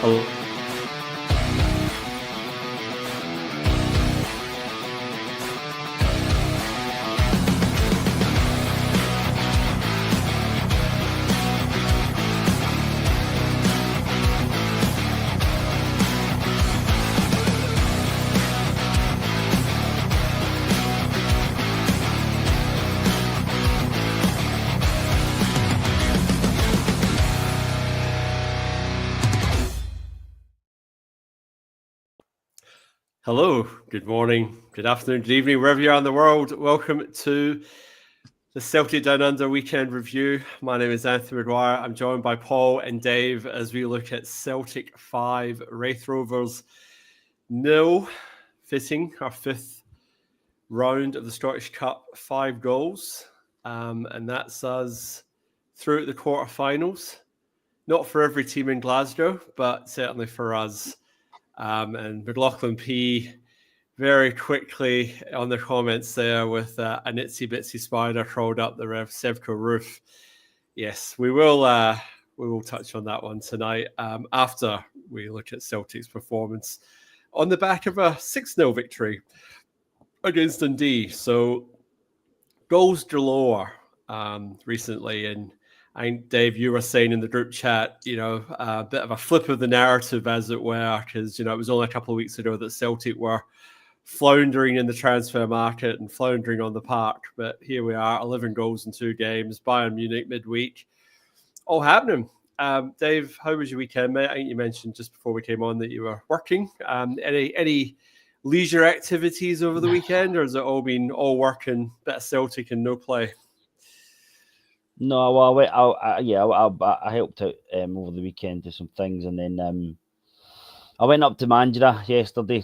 Hello. Hello, good morning, good afternoon, good evening, wherever you are in the world. Welcome to the Celtic Down Under weekend review. My name is Anthony Maguire. I'm joined by Paul and Dave as we look at Celtic 5, Raith Rovers 0, fitting our fifth round of the Scottish Cup, 5 goals. And that's us through at the quarterfinals. Not for every team in Glasgow, but certainly for us. And McLaughlin P very quickly on the comments there with a itsy bitsy spider crawled up the Sevco roof. Yes, we will touch on that one tonight after we look at Celtic's performance on the back of a 6-0 victory against Dundee. So goals galore recently, and I think, Dave, you were saying in the group chat, a bit of a flip of the narrative, as it were, because, it was only a couple of weeks ago that Celtic were floundering in the transfer market and floundering on the park. But here we are, 11 goals in 2 games, Bayern Munich midweek, all happening. Dave, how was your weekend, mate? I think you mentioned just before we came on that you were working. Any leisure activities over the weekend, or has it all been all work and bit of Celtic and no play? No, well, I helped out over the weekend to some things, and then I went up to Mandurah yesterday.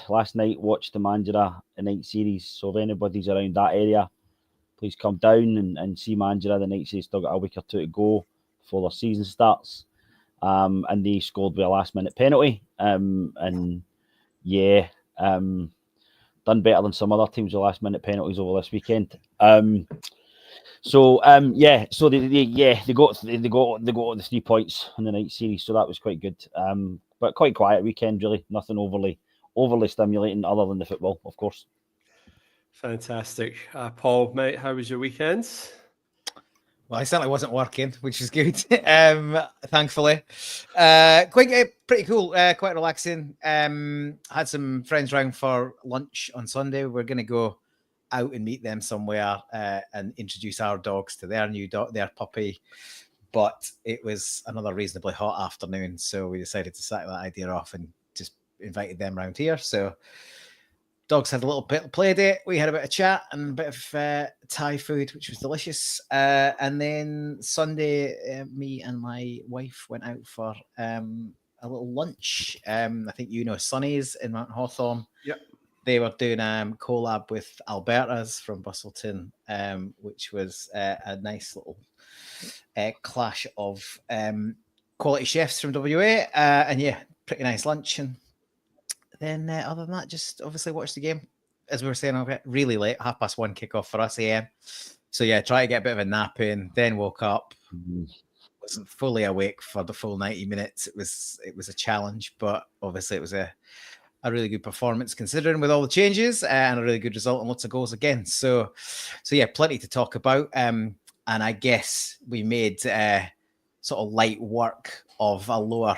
Last night, watched the Mandurah night series. So if anybody's around that area, please come down and see Mandurah. The night series still got a week or 2 to go before their season starts, and they scored with a last-minute penalty. Done better than some other teams with last-minute penalties over this weekend. So they got the 3 points in the night series, so that was quite good. But quite quiet weekend, really. Nothing overly stimulating other than the football, of course. Fantastic. Paul, mate, how was your weekend? Well, I certainly wasn't working, which is good. Thankfully, pretty cool, quite relaxing. Had some friends round for lunch on Sunday. We're going to go out and meet them somewhere and introduce our dogs to their new dog, their puppy. But it was another reasonably hot afternoon, so we decided to sack that idea off and just invited them round here. So dogs had a little bit of play date. We had a bit of chat and a bit of Thai food, which was delicious. And then Sunday, me and my wife went out for a little lunch. I think Sonny's in Mount Hawthorne. Yep. They were doing collab with Alberta's from Bustleton, which was a nice little clash of quality chefs from WA. Pretty nice lunch. And then other than that, just obviously watched the game. As we were saying, really late, 1:30 kickoff for us AM. So try to get a bit of a nap in, then woke up. Wasn't fully awake for the full 90 minutes. It was a challenge, but obviously it was a really good performance considering with all the changes, and a really good result and lots of goals again. So plenty to talk about. And I guess we made sort of light work of a lower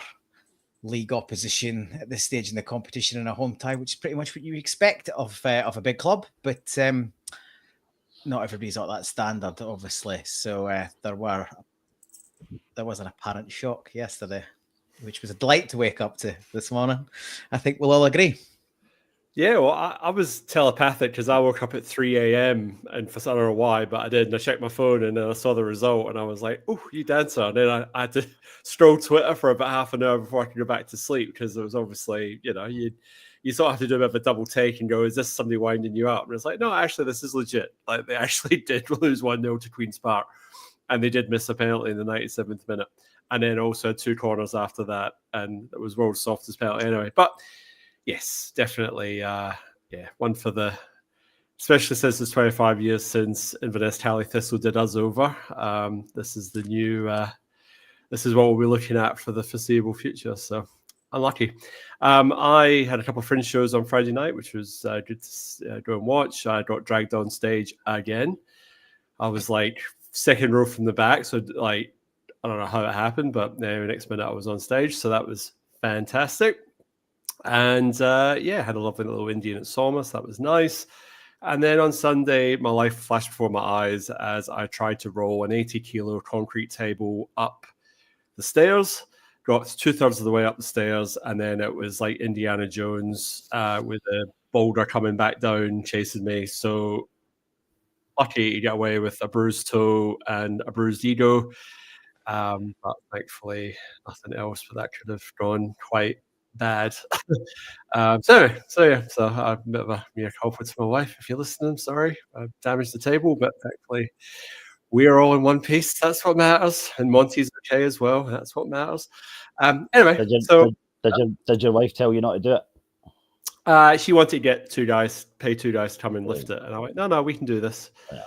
league opposition at this stage in the competition in a home tie, which is pretty much what you expect of a big club. But not everybody's at that standard, obviously. So there was an apparent shock yesterday, which was a delight to wake up to this morning. I think we'll all agree. Yeah, well, I was telepathic because I woke up at 3 a.m. and I don't know why, but I did. And I checked my phone and then I saw the result and I was like, oh, you dancer. And then I had to stroll Twitter for about half an hour before I could go back to sleep because there was obviously, you sort of have to do a bit of a double take and go, is this somebody winding you up? And it's like, no, actually, this is legit. Like, they actually did lose 1-0 to Queen's Park and they did miss a penalty in the 97th minute. And then also 2 corners after that. And it was world's softest penalty anyway. But yes, definitely. One for the, especially since it's 25 years since Inverness Tally Thistle did us over. This is the new, this is what we'll be looking at for the foreseeable future. So unlucky. I had a couple of fringe shows on Friday night, which was good to go and watch. I got dragged on stage again. I was like second row from the back, so like I don't know how it happened, but the next minute I was on stage, so that was fantastic. And had a lovely little Indian at Saumas. That was nice. And then on Sunday, my life flashed before my eyes as I tried to roll an 80-kilo concrete table up the stairs. Got 2/3 of the way up the stairs, and then it was like Indiana Jones with a boulder coming back down, chasing me. So lucky to get away with a bruised toe and a bruised ego. But thankfully, nothing else, but that could have gone quite bad. So a bit of a mere culpa to my wife. If you're listening, sorry, I damaged the table, but thankfully we are all in one piece. That's what matters, and Monty's okay as well. That's what matters. Anyway, did your wife tell you not to do it? She wanted to get pay two guys to come and lift it, and I went, no, we can do this. Yeah.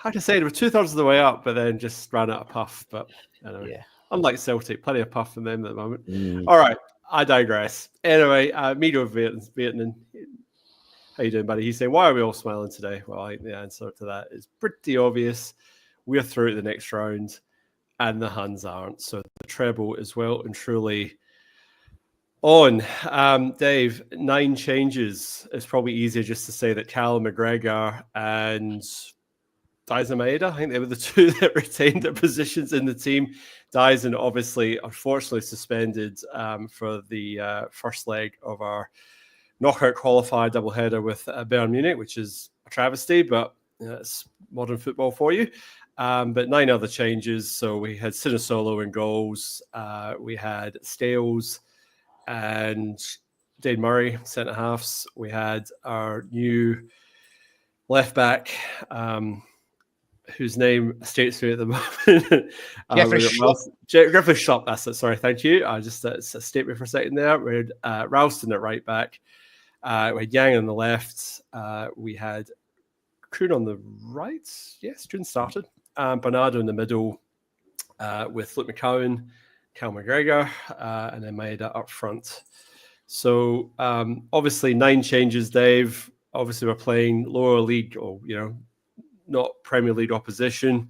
Like I say, they were 2/3 of the way up, but then just ran out of puff. But anyway. Yeah. Unlike Celtic, plenty of puff from them at the moment. All right, I digress. Anyway, Mido Vietnam, how you doing, buddy? He's saying, why are we all smiling today? Well, I think the answer to that is pretty obvious. We're through to the next round, and the Huns aren't. So the treble is well and truly on. Dave, 9 changes. It's probably easier just to say that Callum McGregor and Dyson Maeda, I think they were the two that retained their positions in the team. Dyson, obviously, unfortunately suspended for the first leg of our knockout qualifier doubleheader with Bayern Munich, which is a travesty, but it's modern football for you. But 9 other changes. So we had Sinisolo in goals. We had Scales and Dane Murray, centre halves. We had our new left back, whose name escapes me at the moment. Griffith Schlupp, that's it. Sorry, thank you. I just escaped me for a second there. We had Ralston at right back. We had Yang on the left. We had Kuhn on the right. Yes, Kuhn started. Bernardo in the middle with Luke McCowan, Cal McGregor, and then Maeda up front. So obviously 9 changes, Dave. Obviously we're playing lower league or, not Premier League opposition.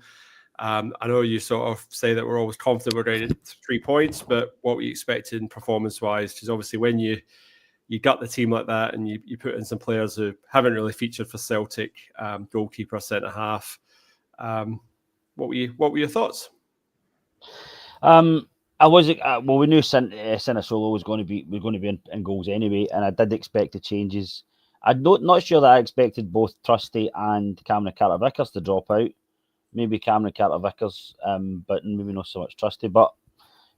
I know you sort of say that we're always confident we're going to 3 points, but what were you expecting performance-wise? Because obviously when you got the team like that and you put in some players who haven't really featured for Celtic, goalkeeper, centre-half, what were your thoughts? We knew Sinisolo was going to be in goals anyway, and I did expect the changes. I'm not sure that I expected both Trusty and Cameron Carter-Vickers to drop out. Maybe Cameron Carter-Vickers, but maybe not so much Trusty. But,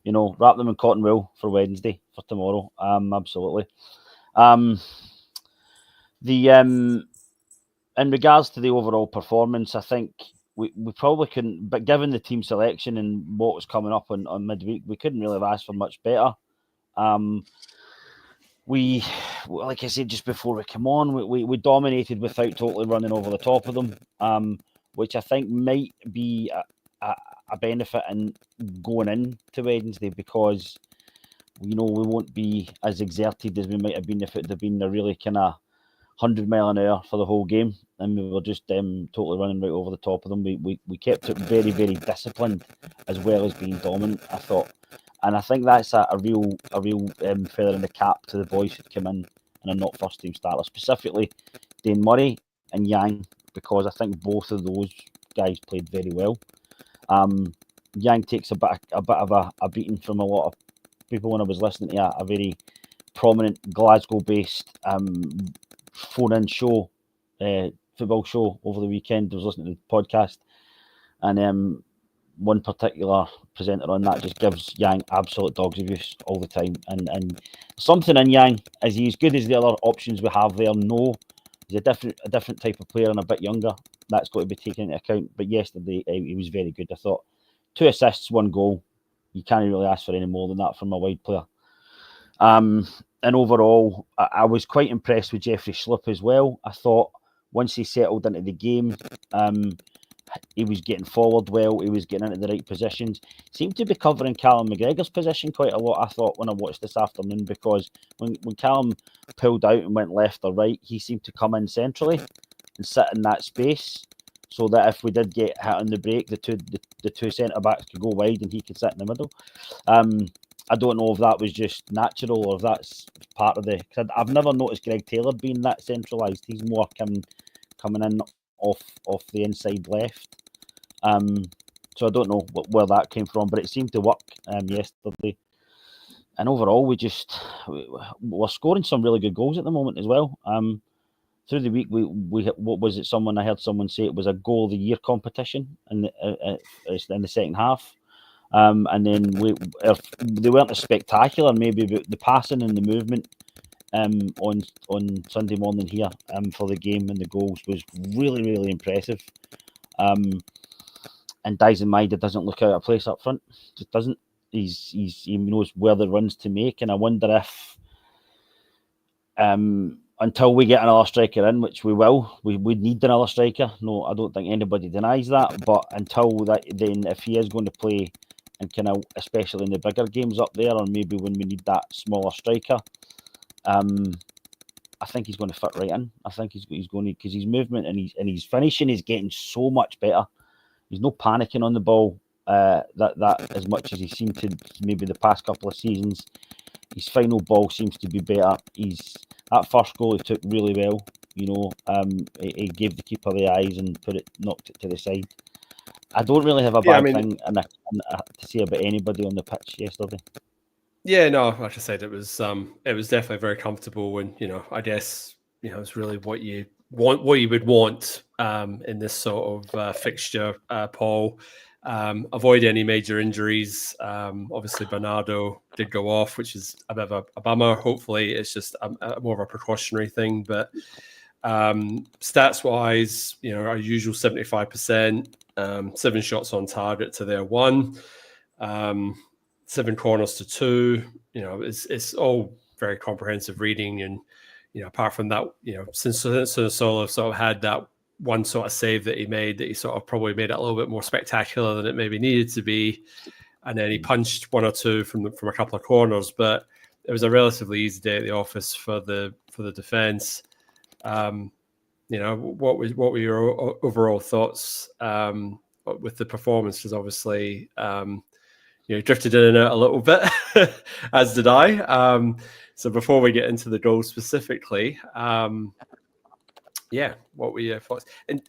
wrap them in cotton wool for Wednesday, for tomorrow. Absolutely. In regards to the overall performance, I think we probably couldn't, but given the team selection and what was coming up on midweek, we couldn't really have asked for much better. We, like I said just before we come on, we dominated without totally running over the top of them, which I think might be a benefit in going into Wednesday, because we won't be as exerted as we might have been if it had been a really kind of 100 mile an hour for the whole game, and we were just totally running right over the top of them. We kept it very, very disciplined as well as being dominant, I thought. And I think that's a real feather in the cap to the boys who'd come in and are not first team starters, specifically Dane Murray and Yang, because I think both of those guys played very well. Yang takes a bit of a beating from a lot of people when I was listening to a very prominent Glasgow-based phone-in show, football show over the weekend. I was listening to the podcast, and one particular presenter on that just gives Yang absolute dog's abuse all the time. And something in Yang, is he as good as the other options we have there? No. He's a different type of player and a bit younger. That's got to be taken into account. But yesterday, he was very good. I thought 2 assists, 1 goal. You can't really ask for any more than that from a wide player. And overall, I was quite impressed with Jeffrey Schlupp as well. I thought once he settled into the game, he was getting forward well. He was getting into the right positions. Seemed to be covering Callum McGregor's position quite a lot, I thought, when I watched this afternoon, because when Callum pulled out and went left or right, he seemed to come in centrally and sit in that space, so that if we did get hit on the break, the two centre-backs could go wide and he could sit in the middle. I don't know if that was just natural or if that's part of the... Cause I've never noticed Greg Taylor being that centralised. He's more coming in off the inside left. So I don't know where that came from, but it seemed to work yesterday. And overall, we're scoring some really good goals at the moment as well. Through the week, we what was it? I heard someone say it was a goal of the year competition in the second half. And then they weren't as spectacular, maybe, but the passing and the movement on Sunday morning here for the game and the goals was really, really impressive. And Dyson Maida doesn't look out of place up front. Just doesn't. He knows where the runs to make, and I wonder if until we get another striker in, which we will, we need another striker. No, I don't think anybody denies that. But until that, then if he is going to play, and kind of especially in the bigger games up there, or maybe when we need that smaller striker, I think he's going to fit right in. I think he's going to, because his movement and his finishing is getting so much better. He's no panicking on the ball that as much as he seemed to maybe the past couple of seasons. His final ball seems to be better. That first goal he took really well. He gave the keeper the eyes and knocked it to the side. I don't really have a bad thing to say about anybody on the pitch yesterday. Yeah, no, like I said, it was definitely very comfortable, and I guess it's really what you would want in this sort of fixture, Paul. Avoid any major injuries. Obviously, Bernardo did go off, which is a bit of a bummer. Hopefully, it's just more of a precautionary thing. But stats-wise, our usual 75%, 7 shots on target to their 1, 7 corners to 2. It's all very comprehensive reading, and apart from that, since Solo sort of had that one sort of save that he made, that he sort of probably made it a little bit more spectacular than it maybe needed to be, and then he punched 1 or 2 from a couple of corners. But it was a relatively easy day at the office for the defense. What were your overall thoughts with the performance? Because obviously, drifted in and out a little bit, as did I. So before we get into the goal specifically, what were your thoughts? And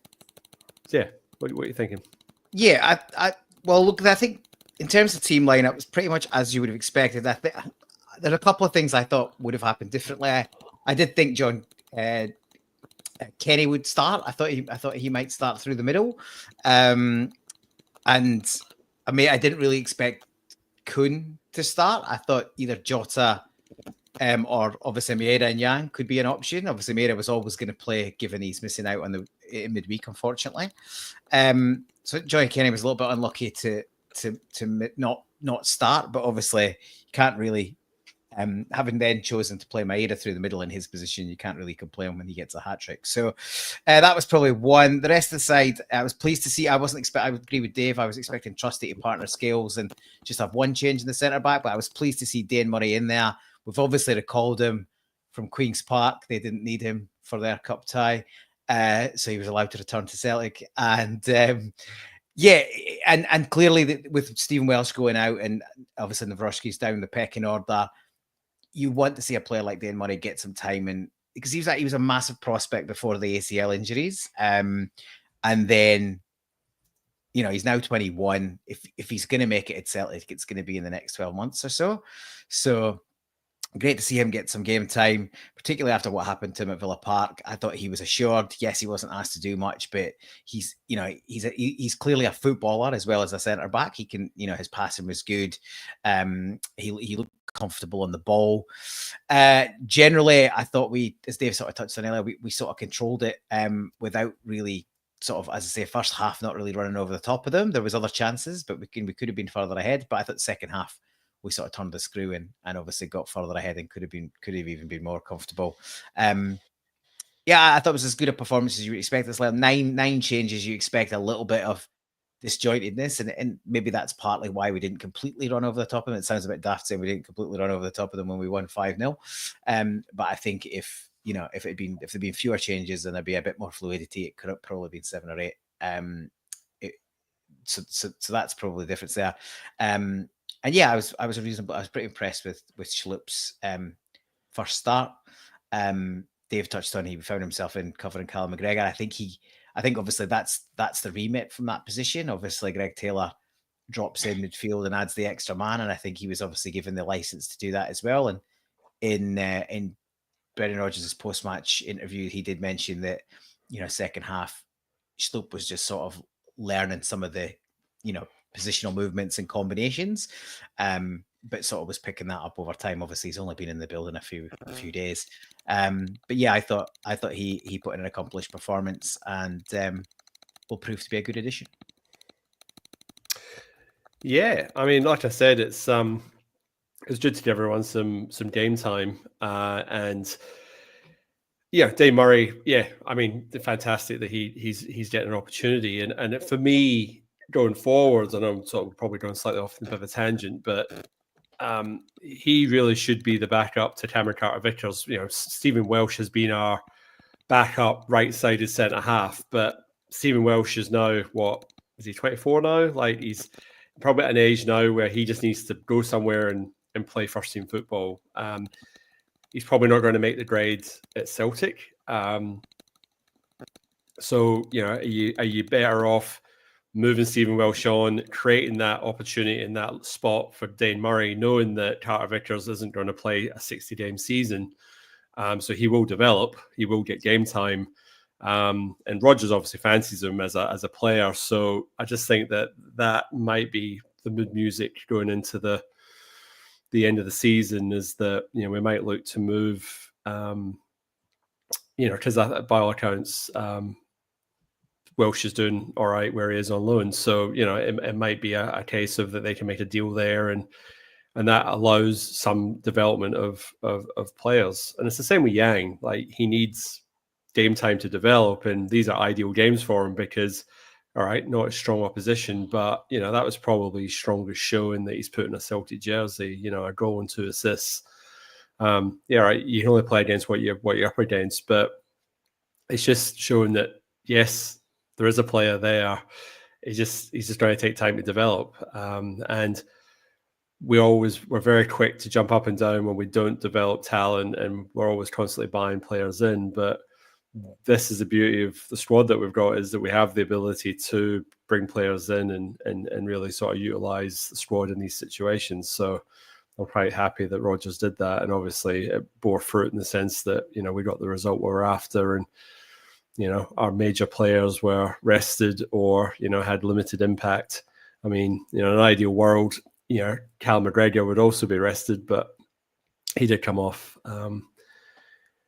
what are you thinking? Yeah, well, look, I think in terms of team lineup, it was pretty much as you would have expected. I think there are a couple of things I thought would have happened differently. I did think John Kenny would start. I thought he might start through the middle, and I didn't really expect Kuhn to start. I thought either Jota or obviously Maeda and Yang could be an option. Obviously, Maeda was always going to play, given he's missing out on the midweek, unfortunately. So Johnny Kenny was a little bit unlucky to not start, but obviously you can't really. Having then chosen to play Maeda through the middle in his position, you can't really complain when he gets a hat-trick. So that was probably one. The rest of the side, I was pleased to see. I would agree with Dave. I was expecting Trusty to partner Scales and just have one change in the centre-back, but I was pleased to see Dane Murray in there. We've obviously recalled him from Queen's Park. They didn't need him for their cup tie, so he was allowed to return to Celtic. And and clearly with Stephen Welsh going out and obviously Navrosky's down the pecking order, you want to see a player like Dane Murray get some time, and because he was a massive prospect before the ACL injuries, and then he's now 21. If he's going to make it at Celtic, it's going to be in the next 12 months or so. So great to see him get some game time, particularly after what happened to him at Villa Park. I thought he was assured. Yes, he wasn't asked to do much, but he's clearly a footballer as well as a centre back. He can, his passing was good. He looked comfortable on the ball. Generally, I thought we, as Dave sort of touched on earlier, we sort of controlled it without really sort of, as I say, first half not really running over the top of them. There was other chances, but we could have been further ahead. But I thought second half we sort of turned the screw in and obviously got further ahead and could have even been more comfortable. Yeah, I thought it was as good a performance as you would expect. It's like nine changes. You expect a little bit of disjointedness, and maybe that's partly why we didn't completely run over the top of them. It sounds a bit daft saying we didn't completely run over the top of them when we won 5-0. But I think if there'd been fewer changes and there'd be a bit more fluidity, it could have probably been 7 or 8. So that's probably the difference there. And yeah, I was pretty impressed with Schlupp's first start. Dave touched on he found himself in covering Callum McGregor. I think obviously that's the remit from that position. Obviously, Greg Taylor drops in midfield and adds the extra man, and I think he was obviously given the license to do that as well. And in Brendan Rodgers' post-match interview, he did mention that second half, Schlupp was just sort of learning some of the positional movements and combinations, but sort of was picking that up over time. Obviously, he's only been in the building a few days. But yeah, I thought he put in an accomplished performance and will prove to be a good addition. Yeah, I mean, like I said, it's good to give everyone some game time, and yeah, Dave Murray. Yeah, I mean, fantastic that he's getting an opportunity, and for me going forward, and I'm sort of probably going slightly off a bit of a tangent, but he really should be the backup to Cameron Carter-Vickers. Stephen Welsh has been our backup right-sided centre half, but Stephen Welsh is now, what is he, 24 now? Like, he's probably at an age now where he just needs to go somewhere and play first team football. He's probably not going to make the grade at Celtic. So are you better off moving Stephen Welsh on, creating that opportunity in that spot for Dane Murray, knowing that Carter-Vickers isn't going to play a 60-game season. So he will develop, he will get game time. And Rodgers obviously fancies him as a player. So I just think that might be the mood music going into the end of the season, is that, we might look to move, because by all accounts, Welsh is doing all right where he is on loan. So, it might be a case of that they can make a deal there, and that allows some development of players. And it's the same with Yang. Like, he needs game time to develop, and these are ideal games for him because, all right, not a strong opposition, but, that was probably his strongest showing that he's put in a Celtic jersey, a goal and 2 assists. Yeah, right, you can only play against what you're up against, but it's just showing that, yes, there is a player there. He's just going to take time to develop. And we're very quick to jump up and down when we don't develop talent, and we're always constantly buying players in. But this is the beauty of the squad that we've got, is that we have the ability to bring players in and really sort of utilize the squad in these situations. So I'm quite happy that Rodgers did that. And obviously it bore fruit in the sense that, we got the result we were after, and, our major players were rested or, had limited impact. I mean, in an ideal world, Cal McGregor would also be rested, but he did come off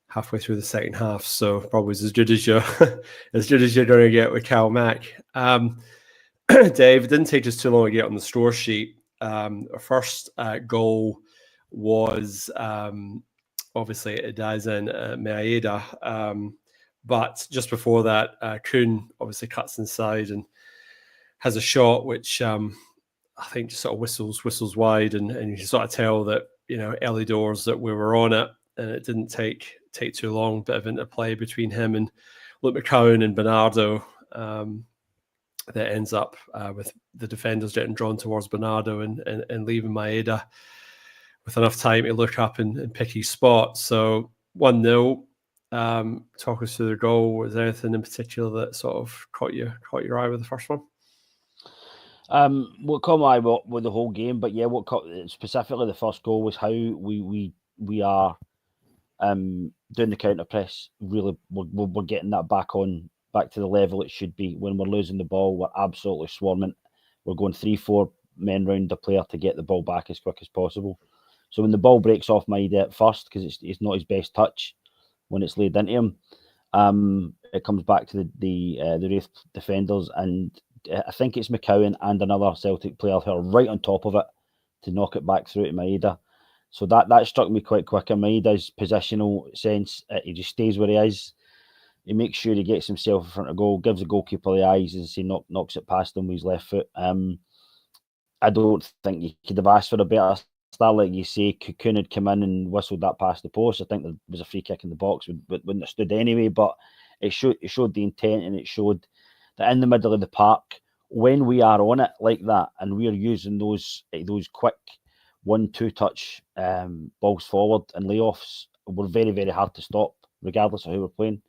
halfway through the second half, so probably as good as you're going to get with Cal Mack. Dave, it didn't take us too long to get on the score sheet. Our first goal was obviously Dazen Maeda, but just before that, Kuhn obviously cuts inside and has a shot which I think just sort of whistles wide, and you can sort of tell that, early doors that we were on it, and it didn't take too long. Bit of interplay between him and Luke McCowan and Bernardo that ends up with the defenders getting drawn towards Bernardo and leaving Maeda with enough time to look up and pick his spot. So 1-0. Talk us through the goal. Was there anything in particular that sort of caught your eye with the first one? What caught my eye with the whole game, but yeah, what caught specifically the first goal was how we are doing the counter press. Really, we're getting that back to the level it should be. When we're losing the ball, we're absolutely swarming. We're going 3-4 men round the player to get the ball back as quick as possible. So when the ball breaks off Maeda at first, because it's not his best touch when it's laid into him, it comes back to the Raith defenders, and I think it's McCowan and another Celtic player who are right on top of it to knock it back through to Maeda. So that struck me quite quick. And Maeda's positional sense, he just stays where he is. He makes sure he gets himself in front of goal, gives the goalkeeper the eyes, as he knocks it past him with his left foot. I don't think you could have asked for a better start. Like you say, Cocoon had come in and whistled that past the post. I think there was a free kick in the box, wouldn't have stood anyway. But it showed the intent, and it showed that in the middle of the park, when we are on it like that, and we are using those quick 1-2 touch balls forward and layoffs, we're very, very hard to stop, regardless of who we're playing,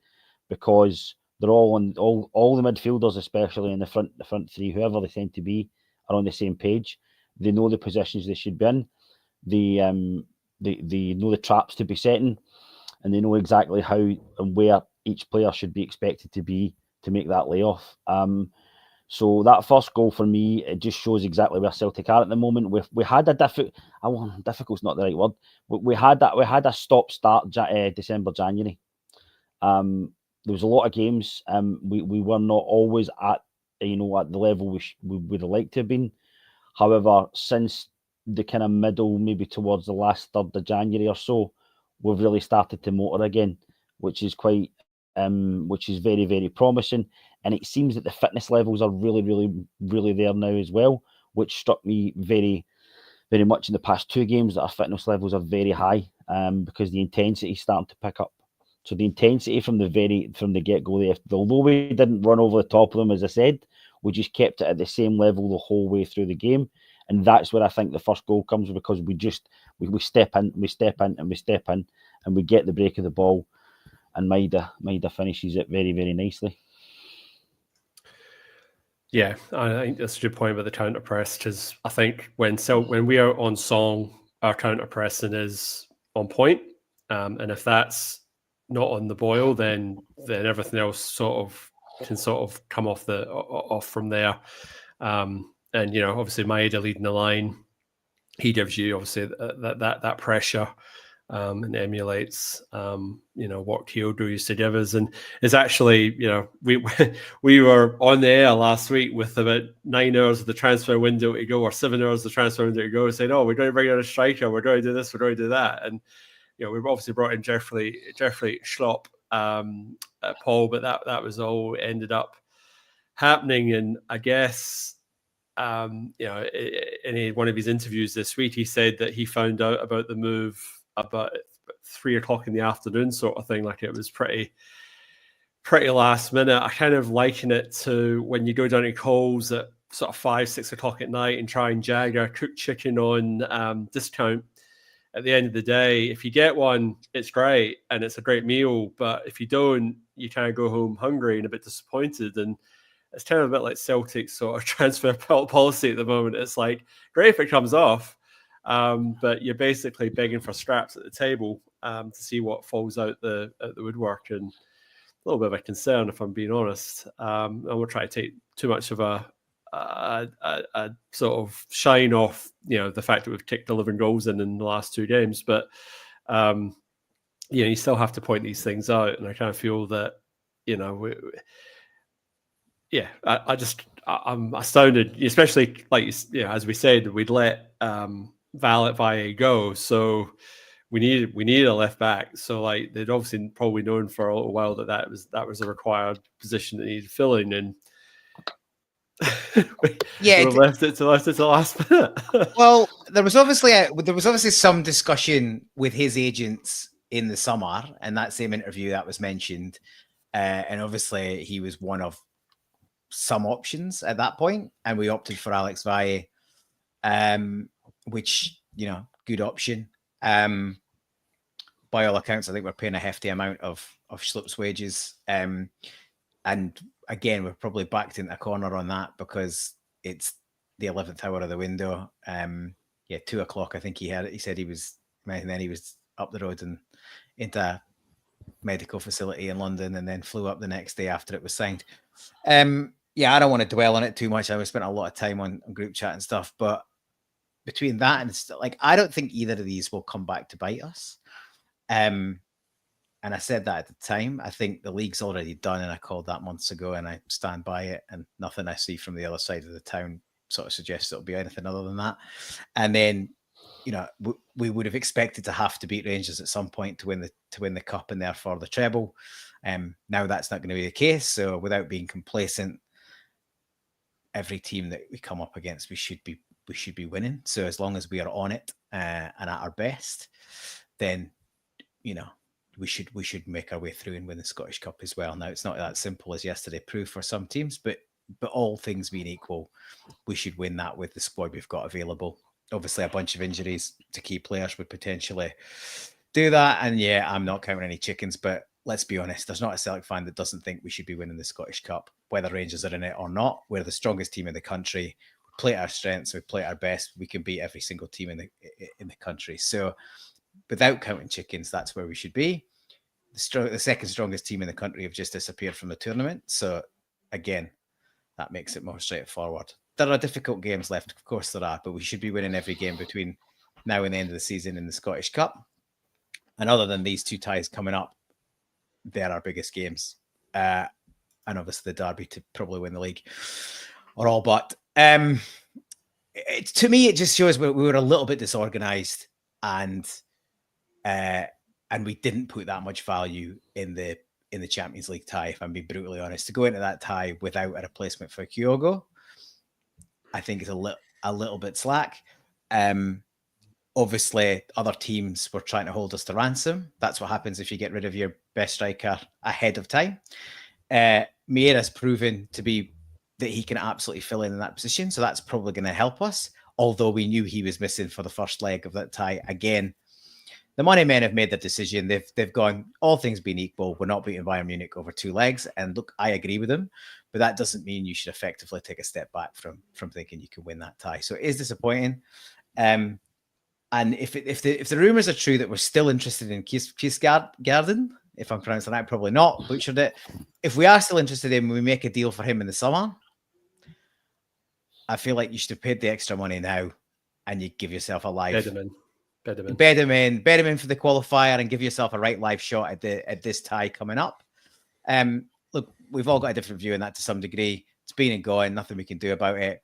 because they're all the midfielders, especially in the front three, whoever they tend to be, are on the same page. They know the positions they should be in. They know the traps to be setting, and they know exactly how and where each player should be expected to be to make that layoff. So that first goal for me, it just shows exactly where Celtic are at the moment. We had a difficult's not the right word. We had a stop-start December, January. There was a lot of games. We were not always at at the level we would have liked to have been. However, since the kind of middle, maybe towards the last third of January or so, we've really started to motor again, which is very, very promising. And it seems that the fitness levels are really, really, really there now as well, which struck me very, very much in the past 2 games, that our fitness levels are very high, because the intensity is starting to pick up. So the intensity from the get-go, although we didn't run over the top of them, as I said, we just kept it at the same level the whole way through the game. And that's where I think the first goal comes, because we step in, and we get the break of the ball, and Maida finishes it very, very nicely. Yeah, I think that's a good point about the counter press, because I think when we are on song, our counter pressing is on point, and if that's not on the boil, then everything else can come off from there. And obviously Maida leading the line, he gives you obviously that pressure, and emulates what Kyoto used to give us. And it's actually, we were on the air last week with about 9 hours of the transfer window to go, or 7 hours of the transfer window to go, saying, oh, we're going to bring out a striker, we're going to do this, we're going to do that. And we've obviously brought in Jeffrey Schlopp, Paul, but that was all ended up happening. And I guess, in one of his interviews this week, he said that he found out about the move about 3:00 in the afternoon, sort of thing. Like, it was pretty last minute. I kind of liken it to when you go down to Coles at sort of 5-6 o'clock at night and try and jag a cooked chicken on discount. At the end of the day, if you get one, it's great and it's a great meal. But if you don't, you kind of go home hungry and a bit disappointed. And it's kind of a bit like Celtic's sort of transfer policy at the moment. It's like, great if it comes off, but you're basically begging for scraps at the table to see what falls out the woodwork. And a little bit of a concern, if I'm being honest. I won't try to take too much of a sort of shine off, the fact that we've kicked 11 goals in the last 2 games, but you still have to point these things out. And I kind of feel that, I'm astounded, especially like, as we said, we'd let Valle go, so we needed a left back. So like, they'd obviously probably known for a little while that was a required position that needed filling, and we left it to the last minute. Well, there was obviously some discussion with his agents in the summer, and that same interview that was mentioned, and obviously he was one of some options at that point, and we opted for Alex Valle, which, good option. By all accounts, I think we're paying a hefty amount of Schlupp's wages, and again, we're probably backed into a corner on that because it's the 11th hour of the window. 2 o'clock, I think he said he was, and then he was up the road and into a medical facility in London, and then flew up the next day after it was signed. I don't want to dwell on it too much. I spent a lot of time on group chat and stuff, but between that and I don't think either of these will come back to bite us. And I said that at the time. I think the league's already done, and I called that months ago, and I stand by it. And nothing I see from the other side of the town sort of suggests it'll be anything other than that. And then, we would have expected to have to beat Rangers at some point to win the cup and therefore the treble. Now that's not going to be the case. So without being complacent, every team that we come up against, we should be winning. So as long as we are on it and at our best, then we should make our way through and win the Scottish Cup as well. Now it's not that simple as yesterday proved for some teams, but all things being equal, we should win that with the squad we've got available. Obviously, a bunch of injuries to key players would potentially do that. And yeah, I'm not counting any chickens, but let's be honest, there's not a Celtic fan that doesn't think we should be winning the Scottish Cup, whether Rangers are in it or not. We're the strongest team in the country. We play our strengths, we play our best. We can beat every single team in the country. So without counting chickens, that's where we should be. The second strongest team in the country have just disappeared from the tournament. So again, that makes it more straightforward. There are difficult games left, of course there are, but we should be winning every game between now and the end of the season in the Scottish Cup. And other than these two ties coming up, they're our biggest games. And obviously the derby to probably win the league or all but. To me, it just shows we were a little bit disorganised and we didn't put that much value in the Champions League tie, if I'm being brutally honest. To go into that tie without a replacement for Kyogo, I think is a little bit slack. Obviously, other teams were trying to hold us to ransom. That's what happens if you get rid of your best striker ahead of time. Miera's proven to be that he can absolutely fill in that position, so that's probably going to help us, although we knew he was missing for the first leg of that tie. Again, the money men have made their decision. They've gone, all things being equal, we're not beating Bayern Munich over 2 legs. And look, I agree with them, but that doesn't mean you should effectively take a step back from thinking you can win that tie. So it is disappointing. And if the rumours are true that we're still interested in Kiesgarden, if I'm pronouncing that, probably not, butchered it. If we are still interested in, we make a deal for him in the summer, I feel like you should have paid the extra money now and you give yourself a live... Bed him in for the qualifier and give yourself a right live shot at this tie coming up. Look, we've all got a different view on that to some degree. It's been and gone, nothing we can do about it.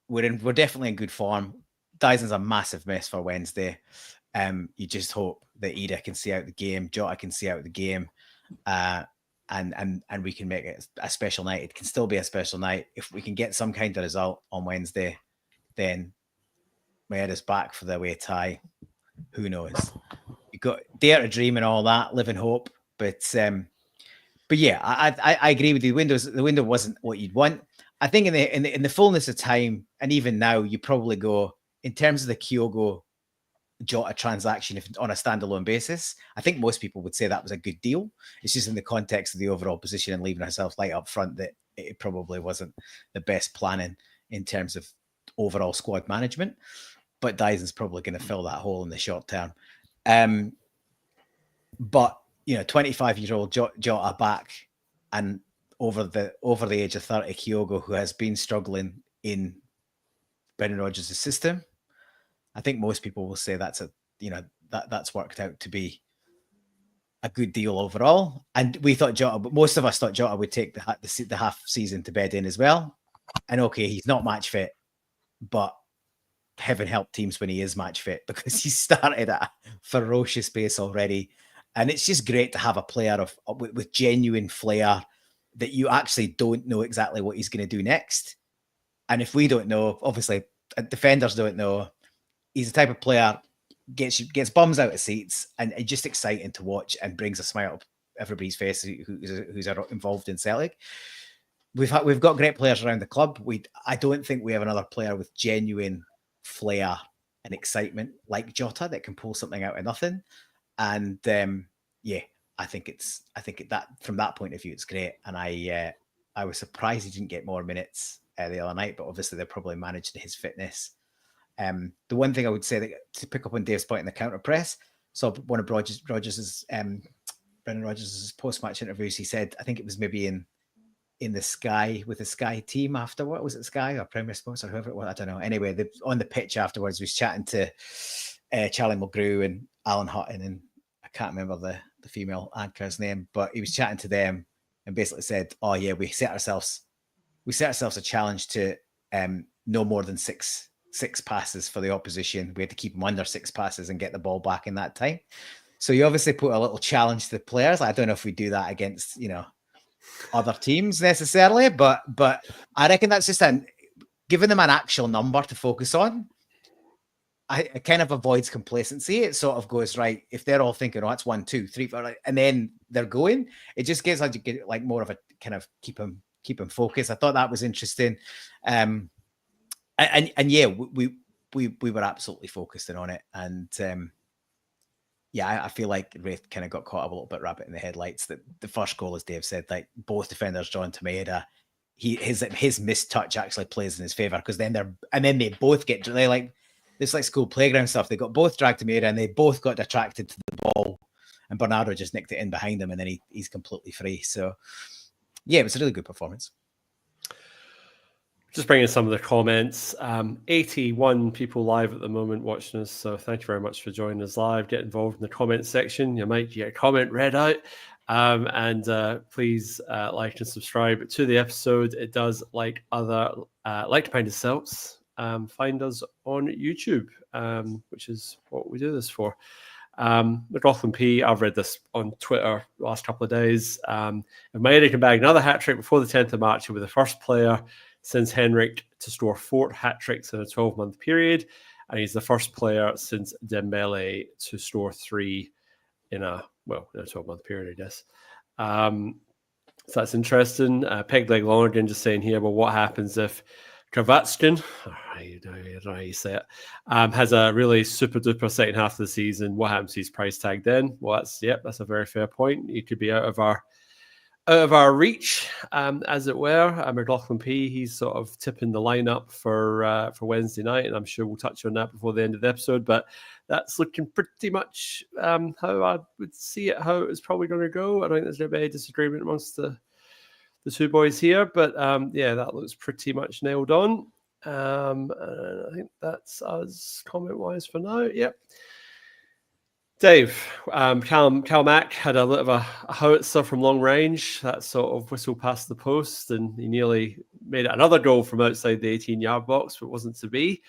We're definitely in good form. Dyson's a massive mess for Wednesday. You just hope that Ida can see out the game, Jota can see out the game, and we can make it a special night. It can still be a special night. If we can get some kind of result on Wednesday, then my head is back for the away tie. Who knows? You got dare to dream and all that, live in hope. But yeah, I agree with you. The window wasn't what you'd want. I think in the fullness of time, and even now, you probably go in terms of the Kyogo Jota transaction if on a standalone basis. I think most people would say that was a good deal. It's just in the context of the overall position and leaving ourselves light up front that it probably wasn't the best planning in terms of overall squad management. But Dyson's probably going to fill that hole in the short term. But 25-year-old Jota back and over the age of 30, Kyogo, who has been struggling in Brendan Rodgers' system, I think most people will say that's worked out to be a good deal overall. And we thought Jota, most of us thought Jota would take the half season to bed in as well. And okay, he's not match fit, but heaven help teams when he is match fit, because he started at a ferocious pace already. And it's just great to have a player with genuine flair that you actually don't know exactly what he's going to do next. And if we don't know, obviously defenders don't know, he's the type of player gets bums out of seats and just exciting to watch and brings a smile up everybody's face who's involved in Celtic. We've got great players around the club. I don't think we have another player with genuine flair and excitement like Jota that can pull something out of nothing. And I think that from that point of view, it's great. And I was surprised he didn't get more minutes the other night, but obviously they're probably managing his fitness. The one thing I would say, that to pick up on Dave's point in the counter press, so one of Brendan Rodgers' post-match interviews, he said, I think it was maybe in the Sky, with the Sky team after, what was it, Sky or Premier Sports or whoever it was, I don't know. Anyway, on the pitch afterwards, he was chatting to Charlie Mulgrew and Alan Hutton, and I can't remember the female anchor's name, but he was chatting to them and basically said, oh yeah, we set ourselves a challenge to no more than six passes for the opposition. We had to keep them under 6 passes and get the ball back in that time. So you obviously put a little challenge to the players. I don't know if we do that against, other teams necessarily, but I reckon that's just giving them an actual number to focus on. It kind of avoids complacency. It sort of goes, right, if they're all thinking, oh, that's 1, 2, 3, 4, and then they're going, it just gives like more of a kind of keep them focused. I thought that was interesting. And yeah, we were absolutely focusing on it. And I feel like Raith kind of got caught up a little bit rabbit in the headlights. That the first goal, as Dave said, like both defenders, John Tomaeda, his missed touch actually plays in his favor, because then they both get like this, like school playground stuff. They got both dragged to Tomaeda and they both got attracted to the ball, and Bernardo just nicked it in behind him, and then he's completely free. So yeah, it was a really good performance. Just bringing some of the comments. 81 people live at the moment watching us. So thank you very much for joining us live. Get involved in the comment section. You might get a comment read out. And please like and subscribe to the episode. It does, like other like minded Celts, find us on YouTube, which is what we do this for. McLaughlin P, I've read this on Twitter the last couple of days. If Maeda can bag another hat-trick before the 10th of March, he'll be the first player since Henrik to score 4 hat-tricks in a 12-month period, and he's the first player since Dembele to score 3 in a 12-month period, I guess. So that's interesting. Pegleg Lonergan just saying here, well, what happens if Kravatskin, I don't know how you say it, has a really super-duper second half of the season? What happens to his price tag then? Well, that's a very fair point. He could be out of our reach, as it were. McLaughlin P, he's sort of tipping the lineup for Wednesday night, and I'm sure we'll touch on that before the end of the episode. But that's looking pretty much how I would see it, how it's probably going to go. I don't think there's going to be any disagreement amongst the two boys here, but that looks pretty much nailed on. And I think that's us comment-wise for now. Yep. Dave, Cal Mack had a bit of a howitzer from long range that sort of whistled past the post, and he nearly made it another goal from outside the 18-yard box, but wasn't to be.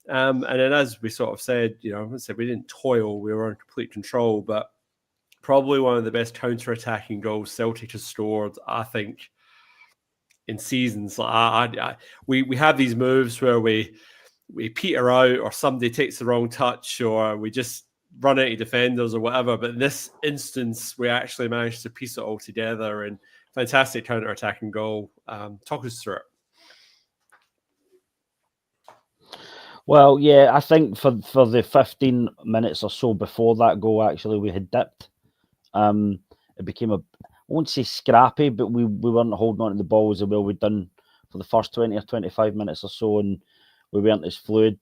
And then, as we sort of said, we didn't toil, we were in complete control, but probably one of the best counter-attacking goals Celtic has scored, I think, in seasons. We have these moves where we peter out, or somebody takes the wrong touch, or we just run out of defenders or whatever, but in this instance we actually managed to piece it all together, and fantastic counter-attacking goal. Talk us through it. Well, yeah, I think for the 15 minutes or so before that goal, actually, we had dipped. It became I won't say scrappy, but we weren't holding on to the ball as well we'd done for the first 20 or 25 minutes or so, and we weren't as fluid.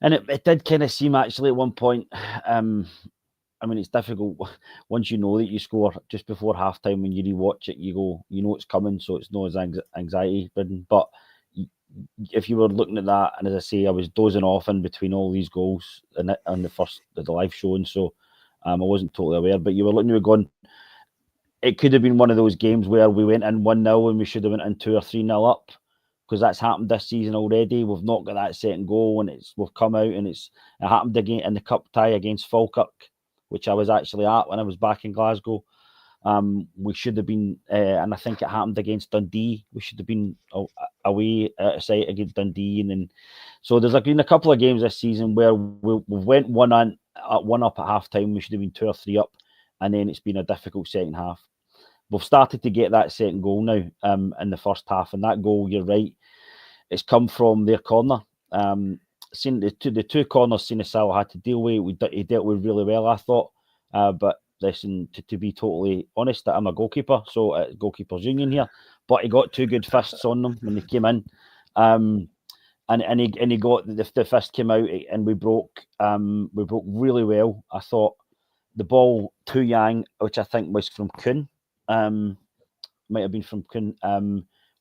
And it did kind of seem, actually, at one point, it's difficult once you know that you score just before halftime. When you rewatch it, you go, it's coming, so it's no as anxiety ridden. But if you were looking at that, and as I say, I was dozing off in between all these goals on the live showing, so I wasn't totally aware. But you were looking at it going, it could have been one of those games where we went in 1-0 and we should have went in 2 or 3-0 up, because that's happened this season already. We've not got that second goal, and we've come out, and it happened again in the cup tie against Falkirk, which I was actually at when I was back in Glasgow. We should have been, and I think it happened against Dundee. We should have been away out of sight against Dundee, and then so there's been a couple of games this season where we've went one up at half time. We should have been 2 or 3 up, and then it's been a difficult second half. We've started to get that second goal now in the first half, and that goal, you're right, it's come from their corner. Seen the two corners Sinisalo had to deal with, he dealt with really well, I thought. But listen, to be totally honest, I'm a goalkeeper, so goalkeepers union here. But he got 2 good fists on them when they came in, and he got the fist came out, and we broke really well. I thought the ball to Yang, which I think was from Kuhn. Might have been from Kuhn,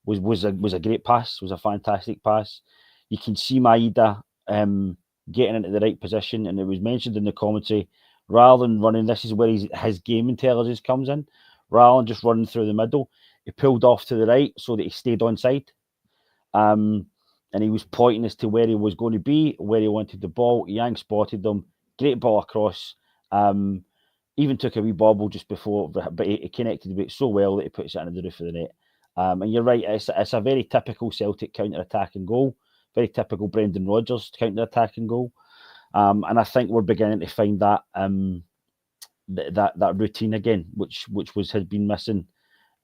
was a great pass, was a fantastic pass. You can see Maeda getting into the right position, and it was mentioned in the commentary, rather than running, this is where his game intelligence comes in, rather than just running through the middle, he pulled off to the right so that he stayed onside, and he was pointing as to where he was going to be, where he wanted the ball. Yang spotted them, great ball across. Even took a wee bobble just before, but he connected with it so well that he puts it into the roof of the net. And you're right, it's a very typical Celtic counter-attack and goal, very typical Brendan Rodgers counter-attack and goal. And I think we're beginning to find that that routine again, which had been missing,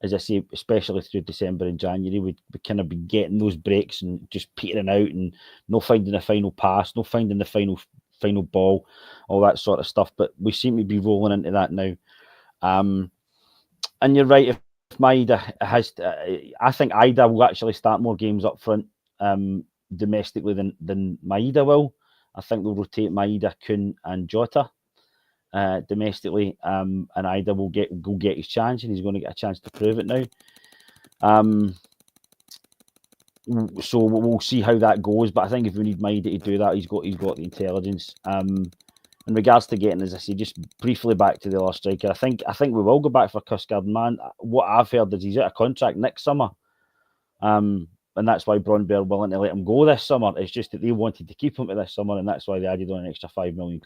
as I say, especially through December and January. We kind of been getting those breaks and just petering out and not finding the final pass, not finding the final ball, all that sort of stuff. But we seem to be rolling into that now. And you're right, if Maeda has, I think Ida will actually start more games up front domestically than Maeda will. I think they'll rotate Maeda, Kun, and Jota domestically, and Ida will get his chance, and he's going to get a chance to prove it now. So we'll see how that goes. But I think if we need Maeda to do that, he's got the intelligence. In regards to getting, as I say, just briefly back to the other striker, I think we will go back for Cuscard. Man, what I've heard is he's out of contract next summer. And that's why Brøndby are willing to let him go this summer. It's just that they wanted to keep him to this summer, and that's why they added on an extra £5 million.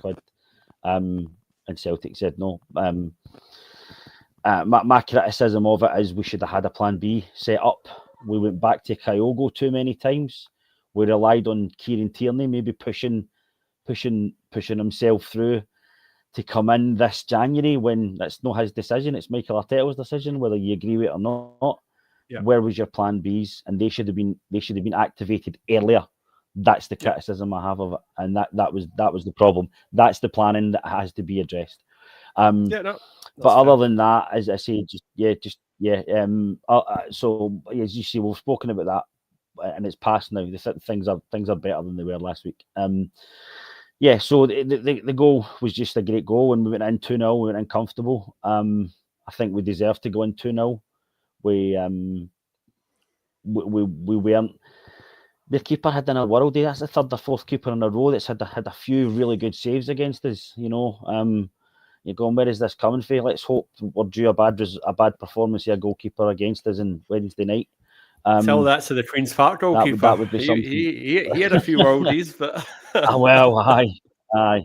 And Celtic said no. My criticism of it is we should have had a plan B set up. We went back to Kyogo too many times. We relied on Kieran Tierney maybe pushing himself through to come in this January when that's not his decision. It's Michael Arteta's decision, whether you agree with it or not. Yeah. Where was your plan Bs? And they should have been activated earlier. That's the criticism I have of it, and that was the problem. That's the planning that has to be addressed. But other than that, as I say, so as you see, we've spoken about that, and it's past now. Things are better than they were last week. So the goal was just a great goal, and we went in 2-0. We went in comfortable. I think we deserved to go in 2-0. We weren't. The keeper had done a world day. That's the third or fourth keeper in a row that's had a few really good saves against us. You're going, where is this coming from? Let's hope we're due a bad performance of a goalkeeper against us on Wednesday night. Tell that to the Queen's Park goalkeeper. That would be something. He had a few worldies, but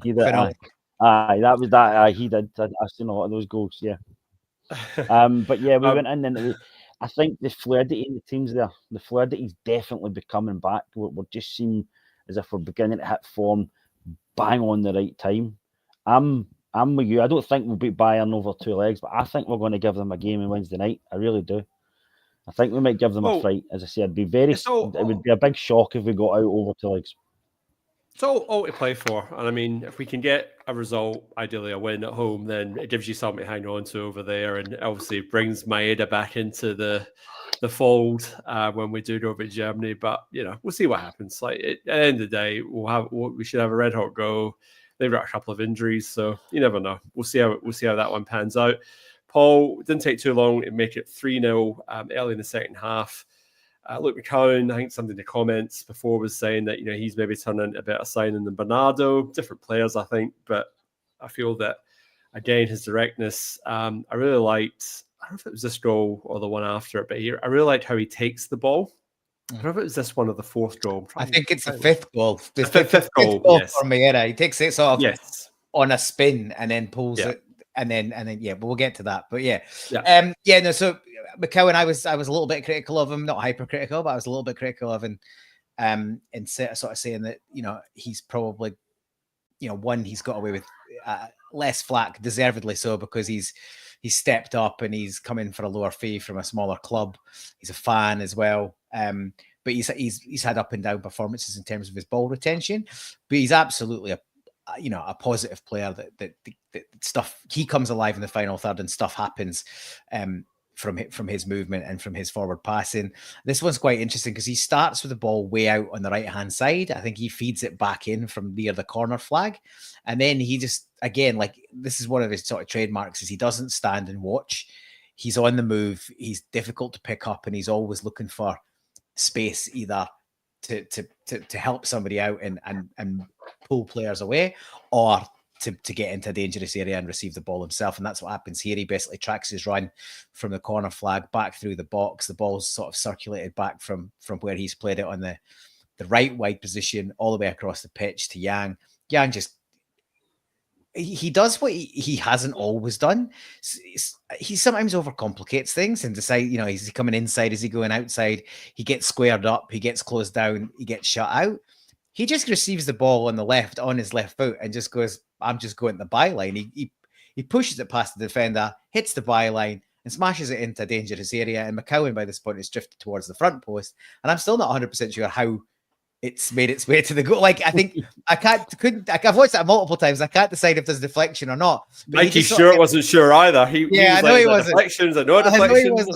he did. That was that. He did. I've seen a lot of those goals. Yeah. But yeah, we went in and I think the fluidity in the teams there, the fluidity is definitely becoming back. We're just seeing as if we're beginning to hit form bang on the right time. I'm with you. I don't think we'll beat Bayern over 2 legs, but I think we're going to give them a game on Wednesday night. I really do. I think we might give them a fright. As I said, it would be a big shock if we got out over 2 legs. It's all to play for. And I mean, if we can get a result, ideally a win at home, then it gives you something to hang on to over there. And obviously brings Maeda back into the fold when we do go over to Germany. But, we'll see what happens. Like at the end of the day, we should have a red hot go. They've got a couple of injuries, so you never know. We'll see how that one pans out. Paul, it didn't take too long to make it 3-0 early in the second half. Luke McCowan, I think something in the comments before was saying that, he's maybe turning into a better signing than Bernardo. Different players, I think, but I feel that, again, his directness, I really liked, I don't know if it was this goal or the one after it, but I really liked how he takes the ball. I don't know if it was this one or the fourth goal. I think it's the fifth goal. The fifth goal, yes. For Maeda. He takes it sort of on a spin and then pulls it. And then, but we'll get to that. But so McCowan, I was a little bit critical of him, not hypercritical, but I was a little bit critical of him, and sort of saying that he's probably, he's got away with less flack, deservedly so, because he's stepped up and he's come in for a lower fee from a smaller club. He's a fan as well, but he's had up and down performances in terms of his ball retention, but he's absolutely a positive player that stuff, he comes alive in the final third and stuff happens from his movement and from his forward passing. This one's quite interesting because he starts with the ball way out on the right hand side. I think he feeds it back in from near the corner flag, and then he just, again, like, this is one of his sort of trademarks, is he doesn't stand and watch. He's on the move, he's difficult to pick up, and he's always looking for space, either to help somebody out and pull players away, or to get into a dangerous area and receive the ball himself. And that's what happens here. He basically tracks his run from the corner flag back through the box. The ball's sort of circulated back from where he's played it on the right wide position all the way across the pitch to Yang. Yang just he does what he hasn't always done. He sometimes overcomplicates things and decide, is he coming inside? Is he going outside? He gets squared up. He gets closed down. He gets shut out. He just receives the ball on the left, on his left foot, and just goes, I'm just going to the byline. He pushes it past the defender, hits the byline, and smashes it into a dangerous area. And McCowan, by this point, is drifted towards the front post. And I'm still not 100% sure how it's made its way to the goal. Like, I think I've watched that multiple times. I can't decide if there's deflection or not. Mikey Stewart wasn't sure either. He was he wasn't. Deflections and no deflections.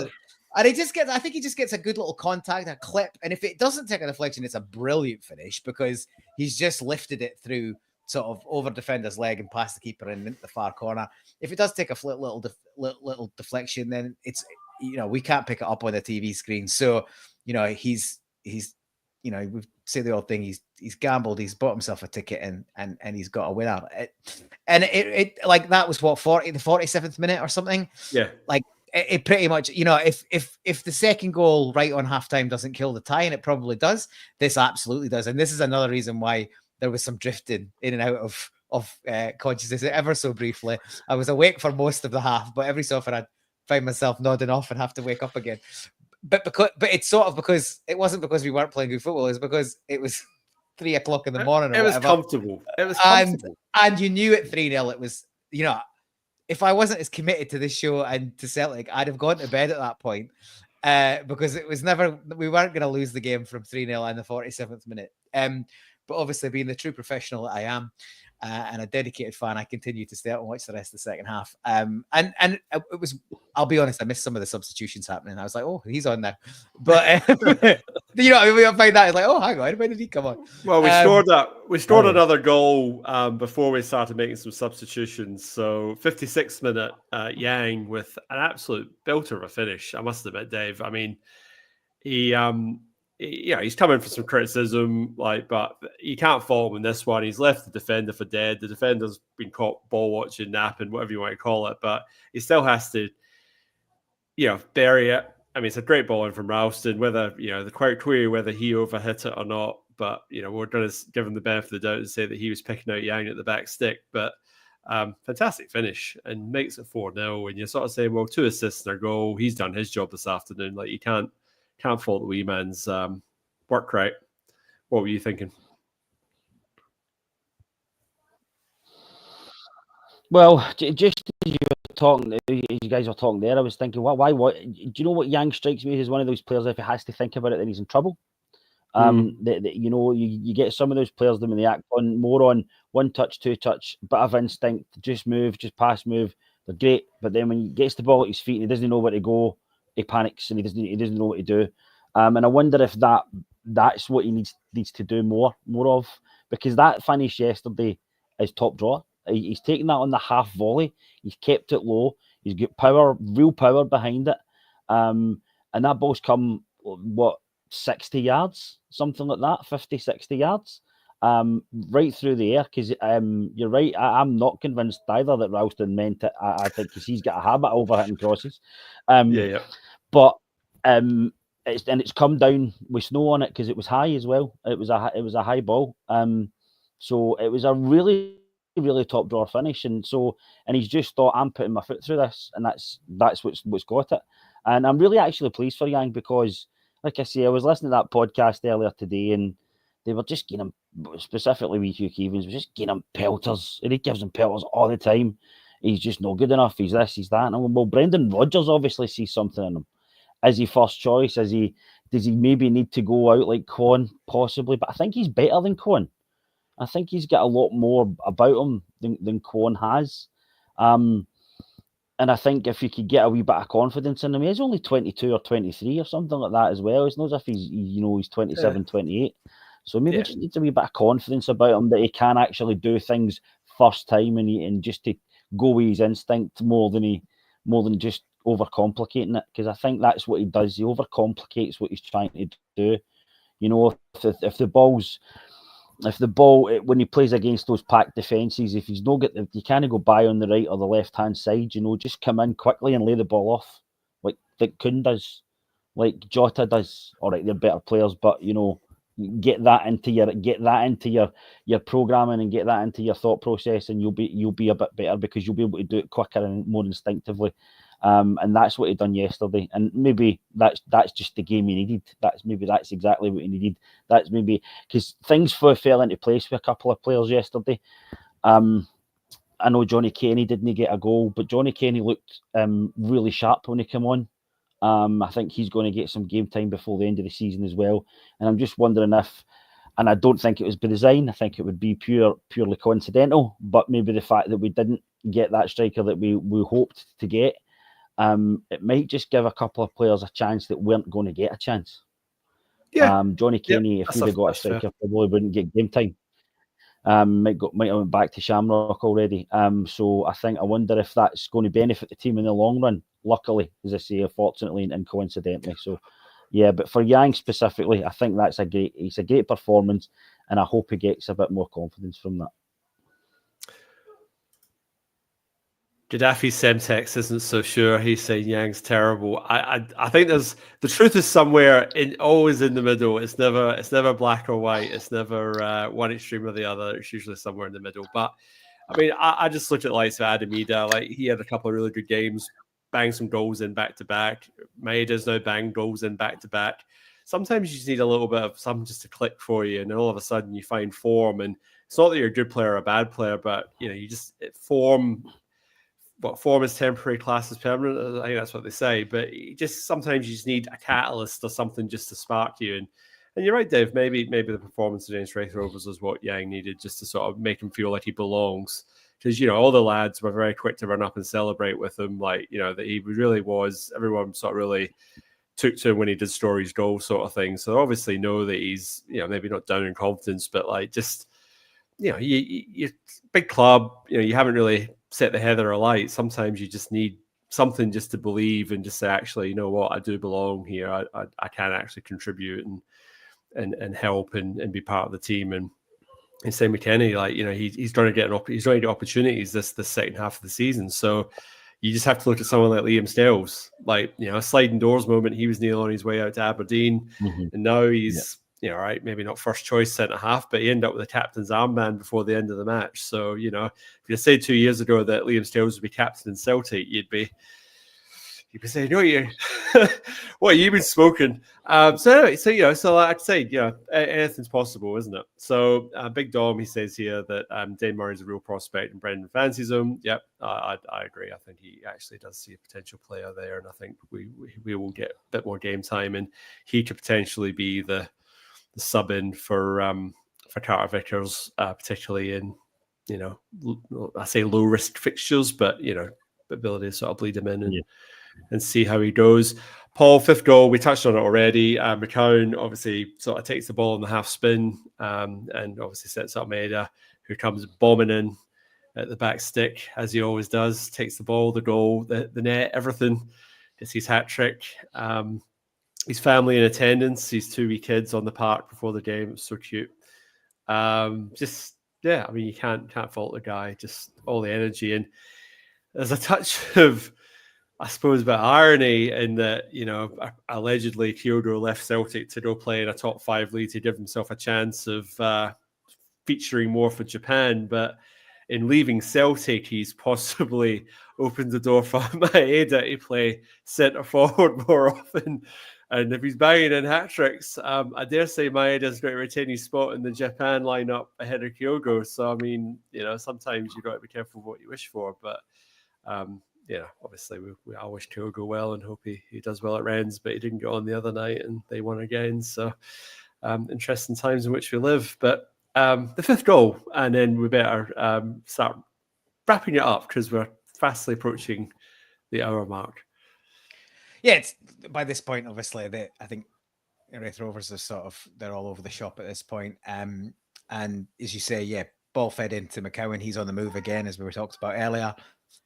And I think he just gets a good little contact, a clip. And if it doesn't take a deflection, it's a brilliant finish because he's just lifted it through sort of over defender's leg and past the keeper and into the far corner. If it does take a little deflection, then it's, we can't pick it up on the TV screen. So, he's we say the old thing, he's gambled, he's bought himself a ticket and he's got a winner. It like that was what, the 47th minute or something. Yeah. Like it pretty much, if the second goal right on halftime doesn't kill the tie, and it probably does, this absolutely does. And this is another reason why there was some drifting in and out of consciousness ever so briefly. I was awake for most of the half, but every so often I'd find myself nodding off and have to wake up again. But it's sort of because it wasn't because we weren't playing good football. It was because it was 3 o'clock in the morning. It was comfortable. And you knew at 3-0, it was, if I wasn't as committed to this show and to Celtic, I'd have gone to bed at that point because it was we weren't going to lose the game from 3-0 in the 47th minute. But obviously, being the true professional that I am and a dedicated fan, I continued to stay out and watch the rest of the second half. And it was, I'll be honest, I missed some of the substitutions happening. I was like, oh, he's on now. But, we find that, it's like, oh, hang on, when did he come on? Well, we scored another goal before we started making some substitutions. So 56th minute, Yang with an absolute belter of a finish, I must admit, Dave. I mean, he's coming for some criticism, but you can't fault him in this one. He's left the defender for dead. The defender's been caught ball watching, napping, whatever you want to call it, but he still has to, bury it. I mean, it's a great ball in from Ralston, whether, the quite query whether he overhit it or not, but, we're going to give him the benefit of the doubt and say that he was picking out Yang at the back stick, but fantastic finish and makes it 4-0. And you're sort of saying, well, 2 assists and a goal. He's done his job this afternoon. Like, you can't fault the wee man's work rate. What were you thinking? Well, just as you guys were talking there, I was thinking, why? Do you know what Yang strikes me as one of those players? If he has to think about it, then he's in trouble. You get some of those players when they act on more on 1 touch, 2 touch, bit of instinct, just move, just pass, move. They're great, but then when he gets the ball at his feet and he doesn't know where to go, he panics and he doesn't know what to do. And I wonder if that's what he needs to do more of, because that finish yesterday is top drawer. He's taken that on the half volley. He's kept it low. He's got power, real power behind it. And that ball's come, 60 yards, something like that, 50, 60 yards, right through the air. Because you're right, I'm not convinced either that Ralston meant it. I think because he's got a habit of overhitting crosses. But it's come down with snow on it because it was high as well. It was a high ball. So it was a really, really top drawer finish. And he's just thought, I'm putting my foot through this, and that's what's got it. And I'm really actually pleased for Yang because, like I say, I was listening to that podcast earlier today, and they were just getting him, specifically with Hugh Keevins, was just getting him pelters, and he gives him pelters all the time. He's just not good enough. He's this, he's that. And I'm, well, Brendan Rodgers obviously sees something in him. Is he first choice? Does he maybe need to go out like Cohen? Possibly, but I think he's better than Cohen. I think he's got a lot more about him than Cohen has. And I think if you could get a wee bit of confidence in him, he's only 22 or 23 or something like that as well. It's not as if he's 27, 28. So maybe just needs a wee bit of confidence about him that he can actually do things first time and just to go with his instinct more than just overcomplicating it. Because I think that's what he does. He overcomplicates what he's trying to do. If the ball, when he plays against those packed defences, if he's not you can't go by on the right or the left hand side, just come in quickly and lay the ball off, like Kuhn does, like Jota does. All right, they're better players, but get that into your programming and get that into your thought process, and you'll be a bit better because you'll be able to do it quicker and more instinctively. And that's what he done yesterday. And maybe that's just the game he needed. That's exactly what he needed. That's maybe because things fell into place with a couple of players yesterday. I know Johnny Kenny didn't get a goal, but Johnny Kenny looked really sharp when he came on. I think he's going to get some game time before the end of the season as well. And I'm just wondering if, and I don't think it was by design, I think it would be purely coincidental, but maybe the fact that we didn't get that striker that we hoped to get, it might just give a couple of players a chance that weren't going to get a chance. Yeah. Johnny Kenny, if he'd have got a striker, probably wouldn't get game time. Might have went back to Shamrock already. So I wonder if that's going to benefit the team in the long run. Luckily, as I say, fortunately and coincidentally. So, yeah. But for Yang specifically, I think it's a great performance, and I hope he gets a bit more confidence from that. Gaddafi Semtex isn't so sure. He's saying Yang's terrible. I think the truth is somewhere always in the middle. It's never black or white. It's never one extreme or the other. It's usually somewhere in the middle. But I mean, I just looked at likes of Adam Ida. Like, he had a couple of really good games, banged some goals in back to back. Maeda's now banged goals in back to back. Sometimes you just need a little bit of something just to click for you, and then all of a sudden you find form. And it's not that you're a good player or a bad player, but you just form. What form is temporary, class is permanent. I think that's what they say. But sometimes you just need a catalyst or something just to spark you. And you're right, Dave. Maybe the performance against Raith Rovers was what Yang needed, just to sort of make him feel like he belongs. Because all the lads were very quick to run up and celebrate with him, like that he really was. Everyone sort of really took to him when he did Story's goal, sort of thing. So obviously know that he's maybe not down in confidence, but like just you big club. You haven't really set the heather alight. Sometimes you just need something just to believe and just say, actually, you know what, I do belong here. I can actually contribute and help and be part of the team. And same with Kenny, like he's going to get opportunities this second half of the season. So you just have to look at someone like Liam Stells, like a sliding doors moment. He was nearly on his way out to Aberdeen, and now he's right, maybe not first choice centre half, but he ended up with a captain's armband before the end of the match. So if you said 2 years ago that Liam Stells would be captain in Celtic, you'd be saying, what you've been smoking. So anyway, so I'd say anything's possible, isn't it? So Big Dom, he says here that Dane Murray's a real prospect and Brendan fancies him. Yep, I agree. I think he actually does see a potential player there, and I think we will get a bit more game time, and he could potentially be the sub in for Carter Vickers, particularly in I say low risk fixtures, but ability to sort of bleed him in and see how he goes. Paul, fifth goal, we touched on it already. McCown obviously sort of takes the ball in the half spin, and obviously sets up Maeda, who comes bombing in at the back stick as he always does. Takes the ball, the goal, the net, everything. Gets his hat trick. His family in attendance, his 2 wee kids on the park before the game. It was so cute. I mean, you can't fault the guy. Just all the energy, and there's a touch of, I suppose, about irony in that allegedly Kyogo left Celtic to go play in a top 5 league to give himself a chance of featuring more for Japan, but in leaving Celtic, he's possibly opened the door for Maeda to play centre forward more often. And if he's banging in hat tricks, I dare say Maeda's going to retain his spot in the Japan lineup ahead of Kyogo. So, I mean, sometimes you've got to be careful what you wish for. But, obviously, I wish Kyogo well and hope he does well at Rennes, but he didn't get on the other night and they won again. So, interesting times in which we live. But the fifth goal, and then we better start wrapping it up because we're fastly approaching the hour mark. Yeah, it's by this point, obviously, I think Raith Rovers are they're all over the shop at this point. And as you say, ball fed into McCowan. He's on the move again, as we were talked about earlier.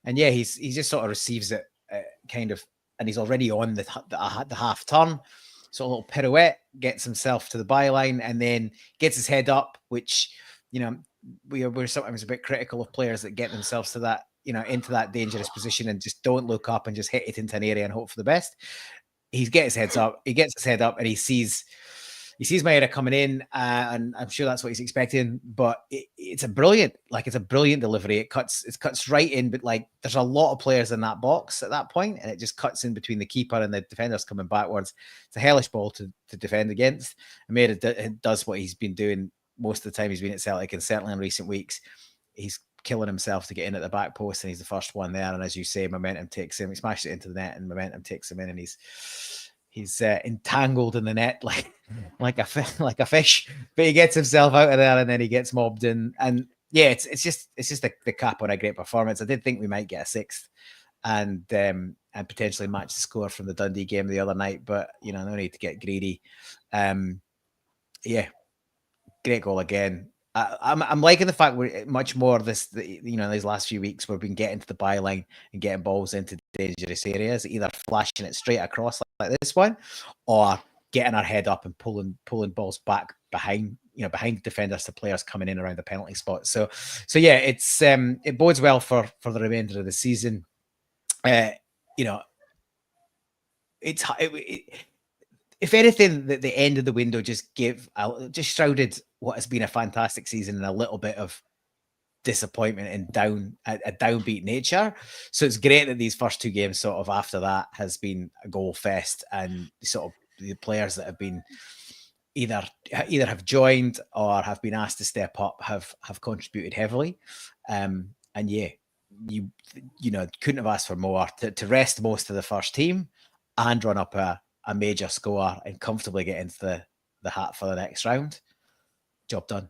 And he just sort of receives it and he's already on the half turn. So a little pirouette, gets himself to the byline, and then gets his head up, which, we're sometimes a bit critical of players that get themselves to that, into that dangerous position and just don't look up and just hit it into an area and hope for the best. He gets his head up and he sees, he sees Maeda coming in, and I'm sure that's what he's expecting. But it's a brilliant delivery. It cuts right in, but like there's a lot of players in that box at that point, and it just cuts in between the keeper and the defenders coming backwards. It's a hellish ball to defend against. And Maeda does what he's been doing most of the time he's been at Celtic, and certainly in recent weeks, he's killing himself to get in at the back post, and he's the first one there. And as you say, momentum takes him. He smashed it into the net, and momentum takes him in, and he's entangled in the net like a fish. But he gets himself out of there, and then he gets mobbed in. And yeah, it's just the cap on a great performance. I did think we might get a sixth, and potentially match the score from the Dundee game the other night. But no need to get greedy. Yeah, great goal again. I'm liking the fact we're much more these last few weeks we've been getting to the byline and getting balls into dangerous areas, either flashing it straight across like this one, or getting our head up and pulling balls back behind defenders to players coming in around the penalty spot. So yeah, it bodes well for the remainder of the season. If anything, the end of the window just shrouded what has been a fantastic season in a little bit of disappointment and a downbeat nature. So it's great that these first two games sort of after that has been a goal fest, and sort of the players that have been either have joined or have been asked to step up have contributed heavily. And yeah, you couldn't have asked for more to rest most of the first team and run up a major score and comfortably get into the hat for the next round. Job done.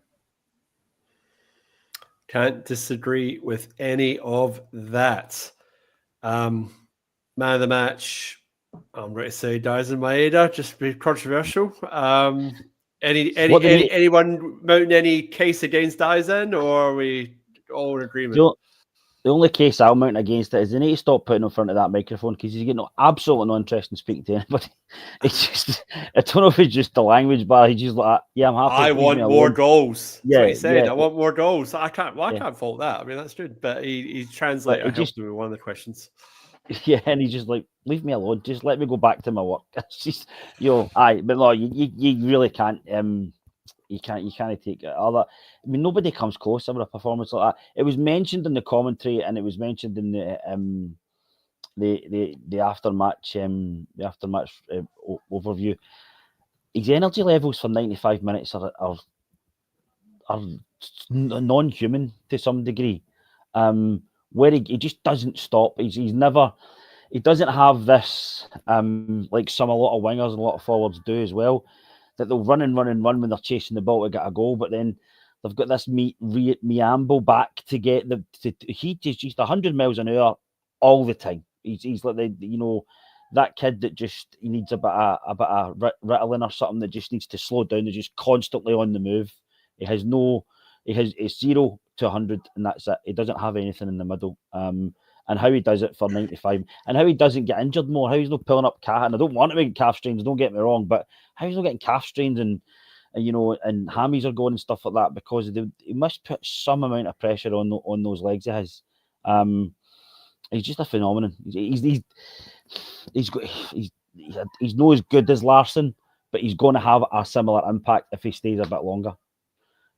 Can't disagree with any of that. Man of the match, I'm ready to say Daizen Maeda, just to be controversial. Anyone mounting any case against Daizen, or are we all in agreement? The only case I'll mount against it is they need to stop putting in front of that microphone, because he's getting absolutely no interest in speaking to anybody. It's just, I don't know if it's just the language, but he's just like, yeah, I'm happy. I want more goals. Yeah, that's what he said. Yeah. I want more goals. I can't fault that. I mean, that's good. But he translated. I helped him with one of the questions. Yeah, and he's just like, leave me alone. Just let me go back to my work. It's just, but no, you really can't. You can't take it. All that. I mean, nobody comes close to a performance like that. It was mentioned in the commentary, and it was mentioned in the after-match overview. His energy levels for 95 minutes are non-human to some degree. Where he just doesn't stop. He doesn't have this like a lot of wingers and a lot of forwards do as well, that they'll run when they're chasing the ball to get a goal, but then they've got this meamble back to get he's just 100 miles an hour all the time. He's like that kid that just he needs a bit of Ritalin or something, that just needs to slow down. They're just constantly on the move. It's 0 to 100, and that's it. He doesn't have anything in the middle. And how he does it for 95, and how he doesn't get injured more, how he's not pulling up calf. And I don't want to make calf strains, don't get me wrong, but how he's not getting calf strains and hammies are going and stuff like that, because he must put some amount of pressure on those legs of his. He's just a phenomenon. He's not as good as Larsson, but he's going to have a similar impact if he stays a bit longer.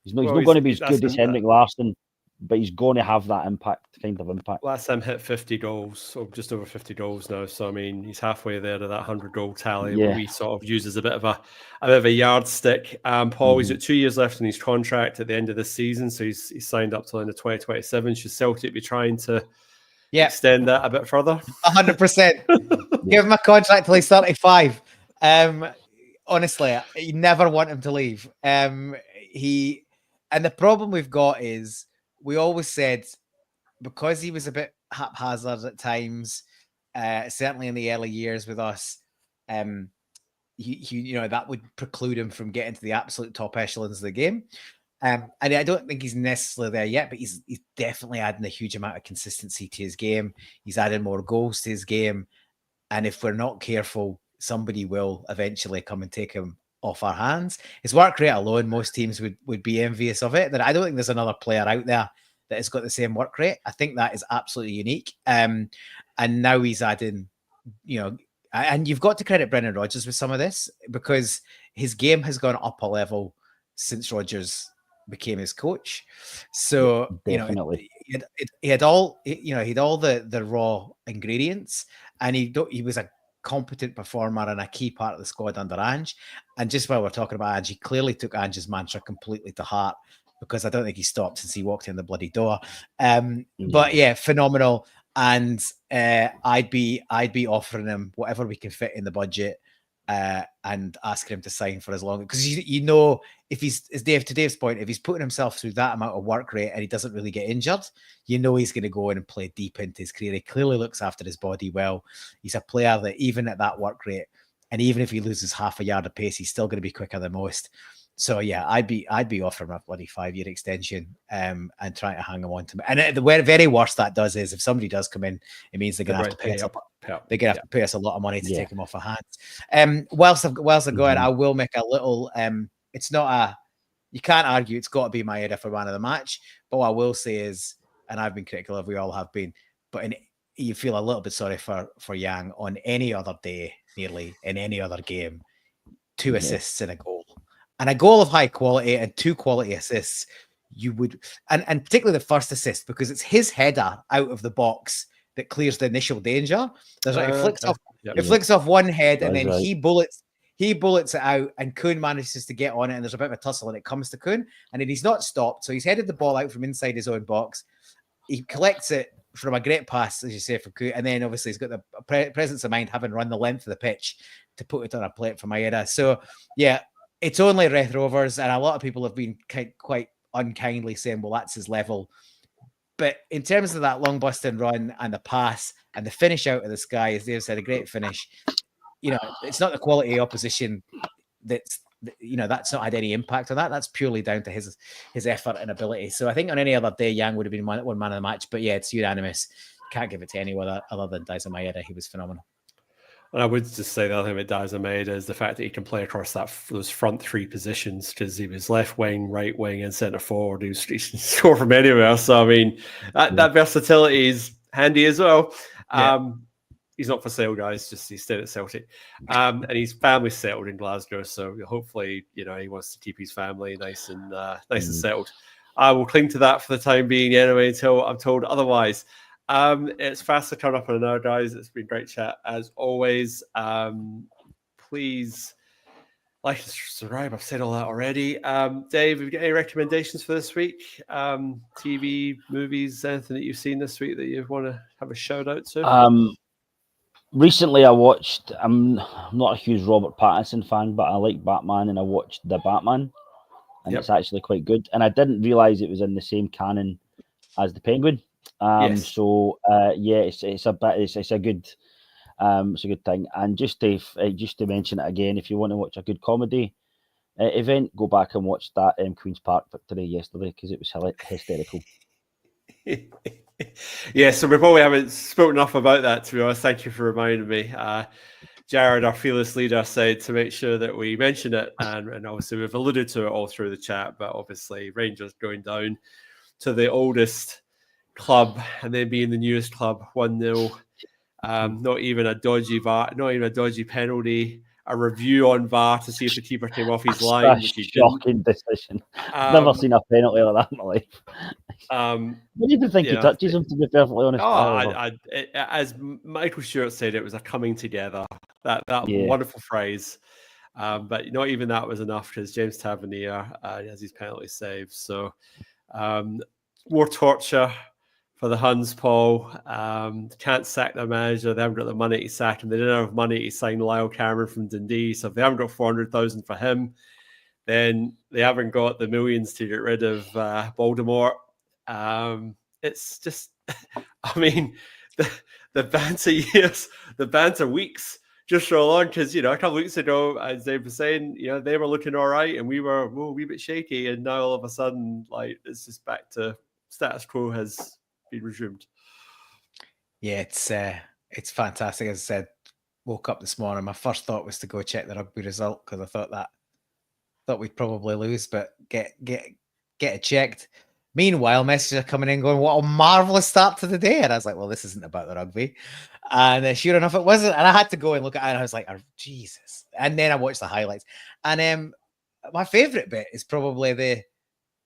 He's not going to be as good as Henrik Larsson, but he's going to have that kind of impact. Last time hit 50 goals, or just over 50 goals now. So I mean, he's halfway there to that 100-goal tally. Yeah. We sort of use as a bit of a yardstick. Paul, he's got 2 years left in his contract at the end of this season, so he's signed up till the end of 2027. Should Celtic be trying to extend that a bit further? 100%. Give him a contract till he's 35. Honestly, you never want him to leave. And the problem we've got is, we always said, because he was a bit haphazard at times, certainly in the early years with us, that would preclude him from getting to the absolute top echelons of the game. And I don't think he's necessarily there yet, but he's definitely adding a huge amount of consistency to his game. He's adding more goals to his game. And if we're not careful, somebody will eventually come and take him off our hands. His work rate alone, most teams would be envious of it. That I don't think there's another player out there that has got the same work rate. I think that is absolutely unique. And now he's adding, And you've got to credit Brendan Rodgers with some of this, because his game has gone up a level since Rodgers became his coach. So, Definitely. he had all the raw ingredients, and he was a competent performer and a key part of the squad under Ange. And just while we're talking about Ange, he clearly took Ange's mantra completely to heart, because I don't think he stopped since he walked in the bloody door. But yeah, phenomenal. And I'd be offering him whatever we can fit in the budget, and asking him to sign for as long, because if he's, as to Dave's point, if he's putting himself through that amount of work rate and he doesn't really get injured, he's going to go in and play deep into his career. He clearly looks after his body well. He's a player that even at that work rate, and even if he loses half a yard of pace, he's still going to be quicker than most. So yeah, I'd be offering a bloody 5-year extension, and trying to hang him on to me. And the very worst that does is, if somebody does come in, it means they're going to have to pay us. They're going to have to pay us a lot of money to take him off our hands. Whilst I'm going, I will make a little. It's not you can't argue. It's got to be Maeda for man of the match. But what I will say is, and I've been critical of, we all have been, but you feel a little bit sorry for Yang on any other day, nearly in any other game. 2 assists and a goal. And a goal of high quality and 2 quality assists, you would, and particularly the first assist, because it's his header out of the box that clears the initial danger. It flicks off one head, and then he bullets it out, and Kuhn manages to get on it, and there's a bit of a tussle, and it comes to Kuhn, and then he's not stopped, so he's headed the ball out from inside his own box. He collects it from a great pass, as you say, for Kuhn, and then obviously he's got the presence of mind, having run the length of the pitch, to put it on a plate for Maeda. So yeah, it's only Raith Rovers, and a lot of people have been quite unkindly saying, well, that's his level. But in terms of that long busting run and the pass and the finish out of the sky, as Dave said, a great finish. It's not the quality opposition that's not had any impact on that. That's purely down to his effort and ability. So I think on any other day, Yang would have been one man of the match. But yeah, it's unanimous. Can't give it to anyone other than Daizen Maeda. He was phenomenal. And I would just say the other thing about Daizen Maeda is the fact that he can play across those front 3 positions, because he was left wing, right wing, and centre forward. He can score from anywhere. So I mean, that versatility is handy as well. He's not for sale, guys. Just he stayed at Celtic, and his family's settled in Glasgow. So hopefully, he wants to keep his family nice and settled. I will cling to that for the time being, anyway, until I'm told otherwise. It's fast to come up on an hour, guys. It's been great chat as always. Please like and subscribe. I've said all that already. Dave, have you got any recommendations for this week? TV, movies, anything that you've seen this week that you want to have a shout out to? Recently I watched, I'm not a huge Robert Pattinson fan, but I like Batman, and I watched The Batman, and it's actually quite good. And I didn't realise it was in the same canon as The Penguin. So it's a good thing. And just to mention it again, if you want to watch a good comedy event, go back and watch that Queen's Park Victory yesterday, because it was hysterical. Yeah, so we probably haven't spoken enough about that, to be honest. Thank you for reminding me. Jared, our fearless leader, said to make sure that we mention it, and obviously we've alluded to it all through the chat, but obviously Rangers going down to the oldest club and then being the newest club 1-0. Not even a dodgy VAR, not even a dodgy penalty, a review on VAR to see if the keeper came off his line, which he shocking didn't. Decision. I've never seen a penalty like that in my life. I don't even think he touches him, to be perfectly honest. As Michael Stewart said, it was a coming together. That wonderful phrase. But not even that was enough, because James Tavernier has his penalty saved. So more torture for the Huns, Paul. Can't sack their manager. They haven't got the money to sack him. They didn't have money to sign Lyle Cameron from Dundee. So if they haven't got 400,000 for him, then they haven't got the millions to get rid of Voldemort. It's just, I mean, the banter years, the banter weeks just so long, because, a couple of weeks ago, as Dave was saying, they were looking all right and we were a wee bit shaky, and now all of a sudden, it's just back to status quo has been resumed. Yeah, it's fantastic. As I said, woke up this morning, my first thought was to go check the rugby result, because I thought we'd probably lose, but get it checked. Meanwhile, messages are coming in going, what a marvellous start to the day. And I was like, well, this isn't about the rugby. And sure enough, it wasn't. And I had to go and look at it. And I was like, oh, Jesus. And then I watched the highlights. And my favourite bit is probably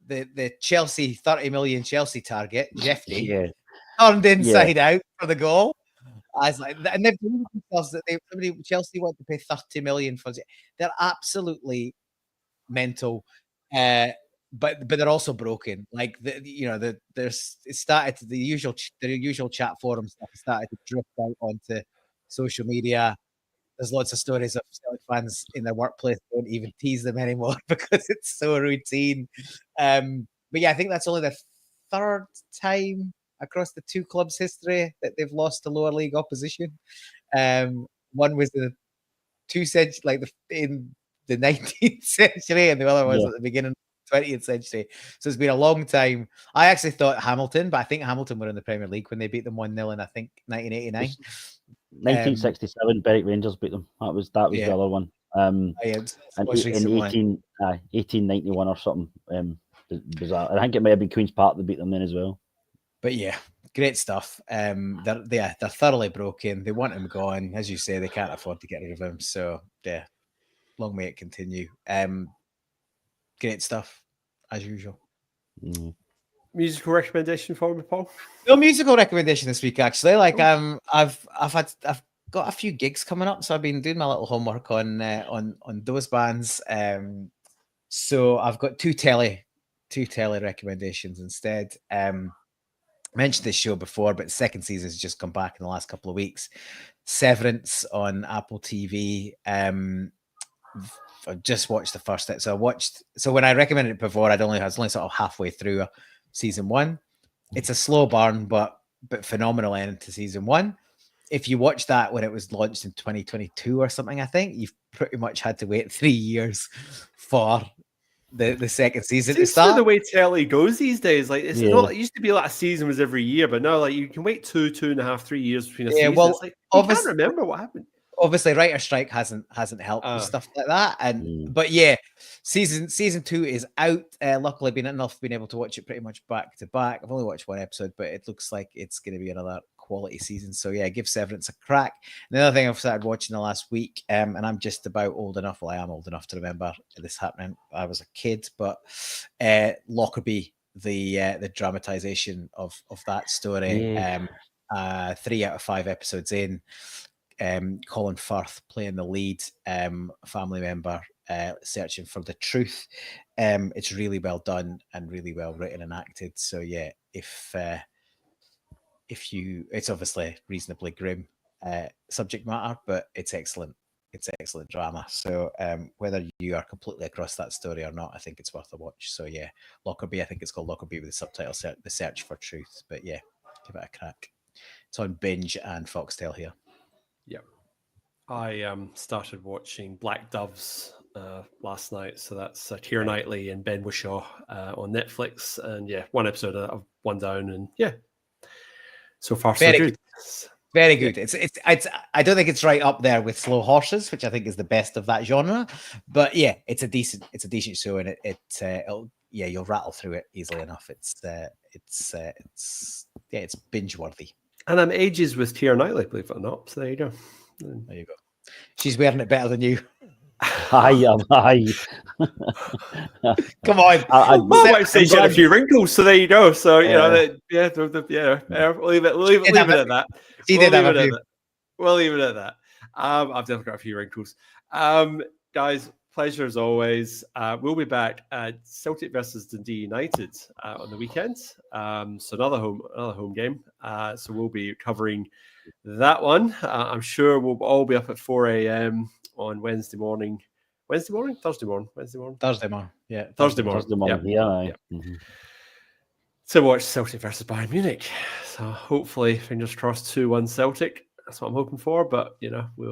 the Chelsea, 30 million Chelsea target, Jeffy, turned inside out for the goal. I was like, and they've told themselves that Chelsea want to pay 30 million for it. They're absolutely mental. But they're also broken. Like it started the usual chat forums stuff started to drift out onto social media. There's lots of stories of Celtic fans in their workplace don't even tease them anymore because it's so routine. But yeah, I think that's only the third time across the two clubs' history that they've lost to lower league opposition. One was in the 19th century, and the other was at the beginning of the 20th century. So it's been a long time. I actually thought Hamilton, but I think Hamilton were in the Premier League when they beat them 1-0 in, I think, 1989. 1967, Berwick Rangers beat them. That was the other one. In 1891 or something. Bizarre. I think it may have been Queen's Park that beat them then as well. But yeah, great stuff. They're thoroughly broken. They want him gone. As you say, they can't afford to get rid of him. So yeah, long may it continue. Great stuff as usual. Musical recommendation for me, Paul? No musical recommendation this week, actually. Like I've got a few gigs coming up, so I've been doing my little homework on those bands. So I've got two telly recommendations instead. Mentioned this show before, but the second season has just come back in the last couple of weeks. Severance on Apple TV. I just watched the first. So when I recommended it before, I was only sort of halfway through season one. It's a slow burn, but phenomenal end to season one. If you watch that when it was launched in 2022 or something, I think you've pretty much had to wait 3 years for the second season to start. The way telly goes these days, like it's not. It used to be like a season was every year, but now like you can wait 2.5, 3 years between a season. Well, it's like, you can't remember what happened. Obviously, writer strike hasn't helped with stuff like that. But yeah, season 2 is out. Luckily, been able to watch it pretty much back to back. I've only watched one episode, but it looks like it's going to be another quality season. So yeah, give Severance a crack. And the other thing I've started watching the last week, and I'm just about old enough. Well, I am old enough to remember this happening. I was a kid, but Lockerbie, the dramatization of that story. 3 out of 5 episodes in. Colin Firth playing the lead, family member searching for the truth. It's really well done and really well written and acted. So yeah, if it's obviously reasonably grim subject matter, but it's excellent. It's excellent drama. So whether you are completely across that story or not, I think it's worth a watch. So yeah, Lockerbie. I think it's called Lockerbie with the subtitle "The Search for Truth." But yeah, give it a crack. It's on Binge and Foxtel here. Yeah, I started watching Black Doves last night, so that's Keira Knightley and Ben Whishaw on Netflix, and yeah, one episode of one down, and yeah, so far so good. Very good. It's I don't think it's right up there with Slow Horses, which I think is the best of that genre, but yeah, it's a decent show, and you'll rattle through it easily enough. It's binge worthy. And I'm ages with Keira Knightley, believe it or not. So there you go. There you go. She's wearing it better than you. Aye. Come on. My wife says she had a few wrinkles, so there you go. So you know, we'll leave it at that. We'll leave it at that. I've definitely got a few wrinkles. Guys, pleasure as always. We'll be back at Celtic versus Dundee United on the weekend. So another home game. So we'll be covering that one. I'm sure we'll all be up at 4 a.m. on Thursday morning. Yeah. Thursday morning. Yeah. Mm-hmm. To watch Celtic versus Bayern Munich. So hopefully, fingers crossed, 2-1 Celtic. That's what I'm hoping for. But you know, we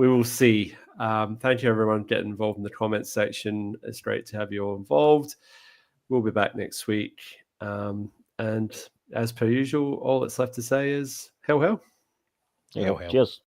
will see. Thank you, everyone, getting involved in the comments section. It's great to have you all involved. We'll be back next week. And as per usual, all that's left to say is hail, hail. Cheers.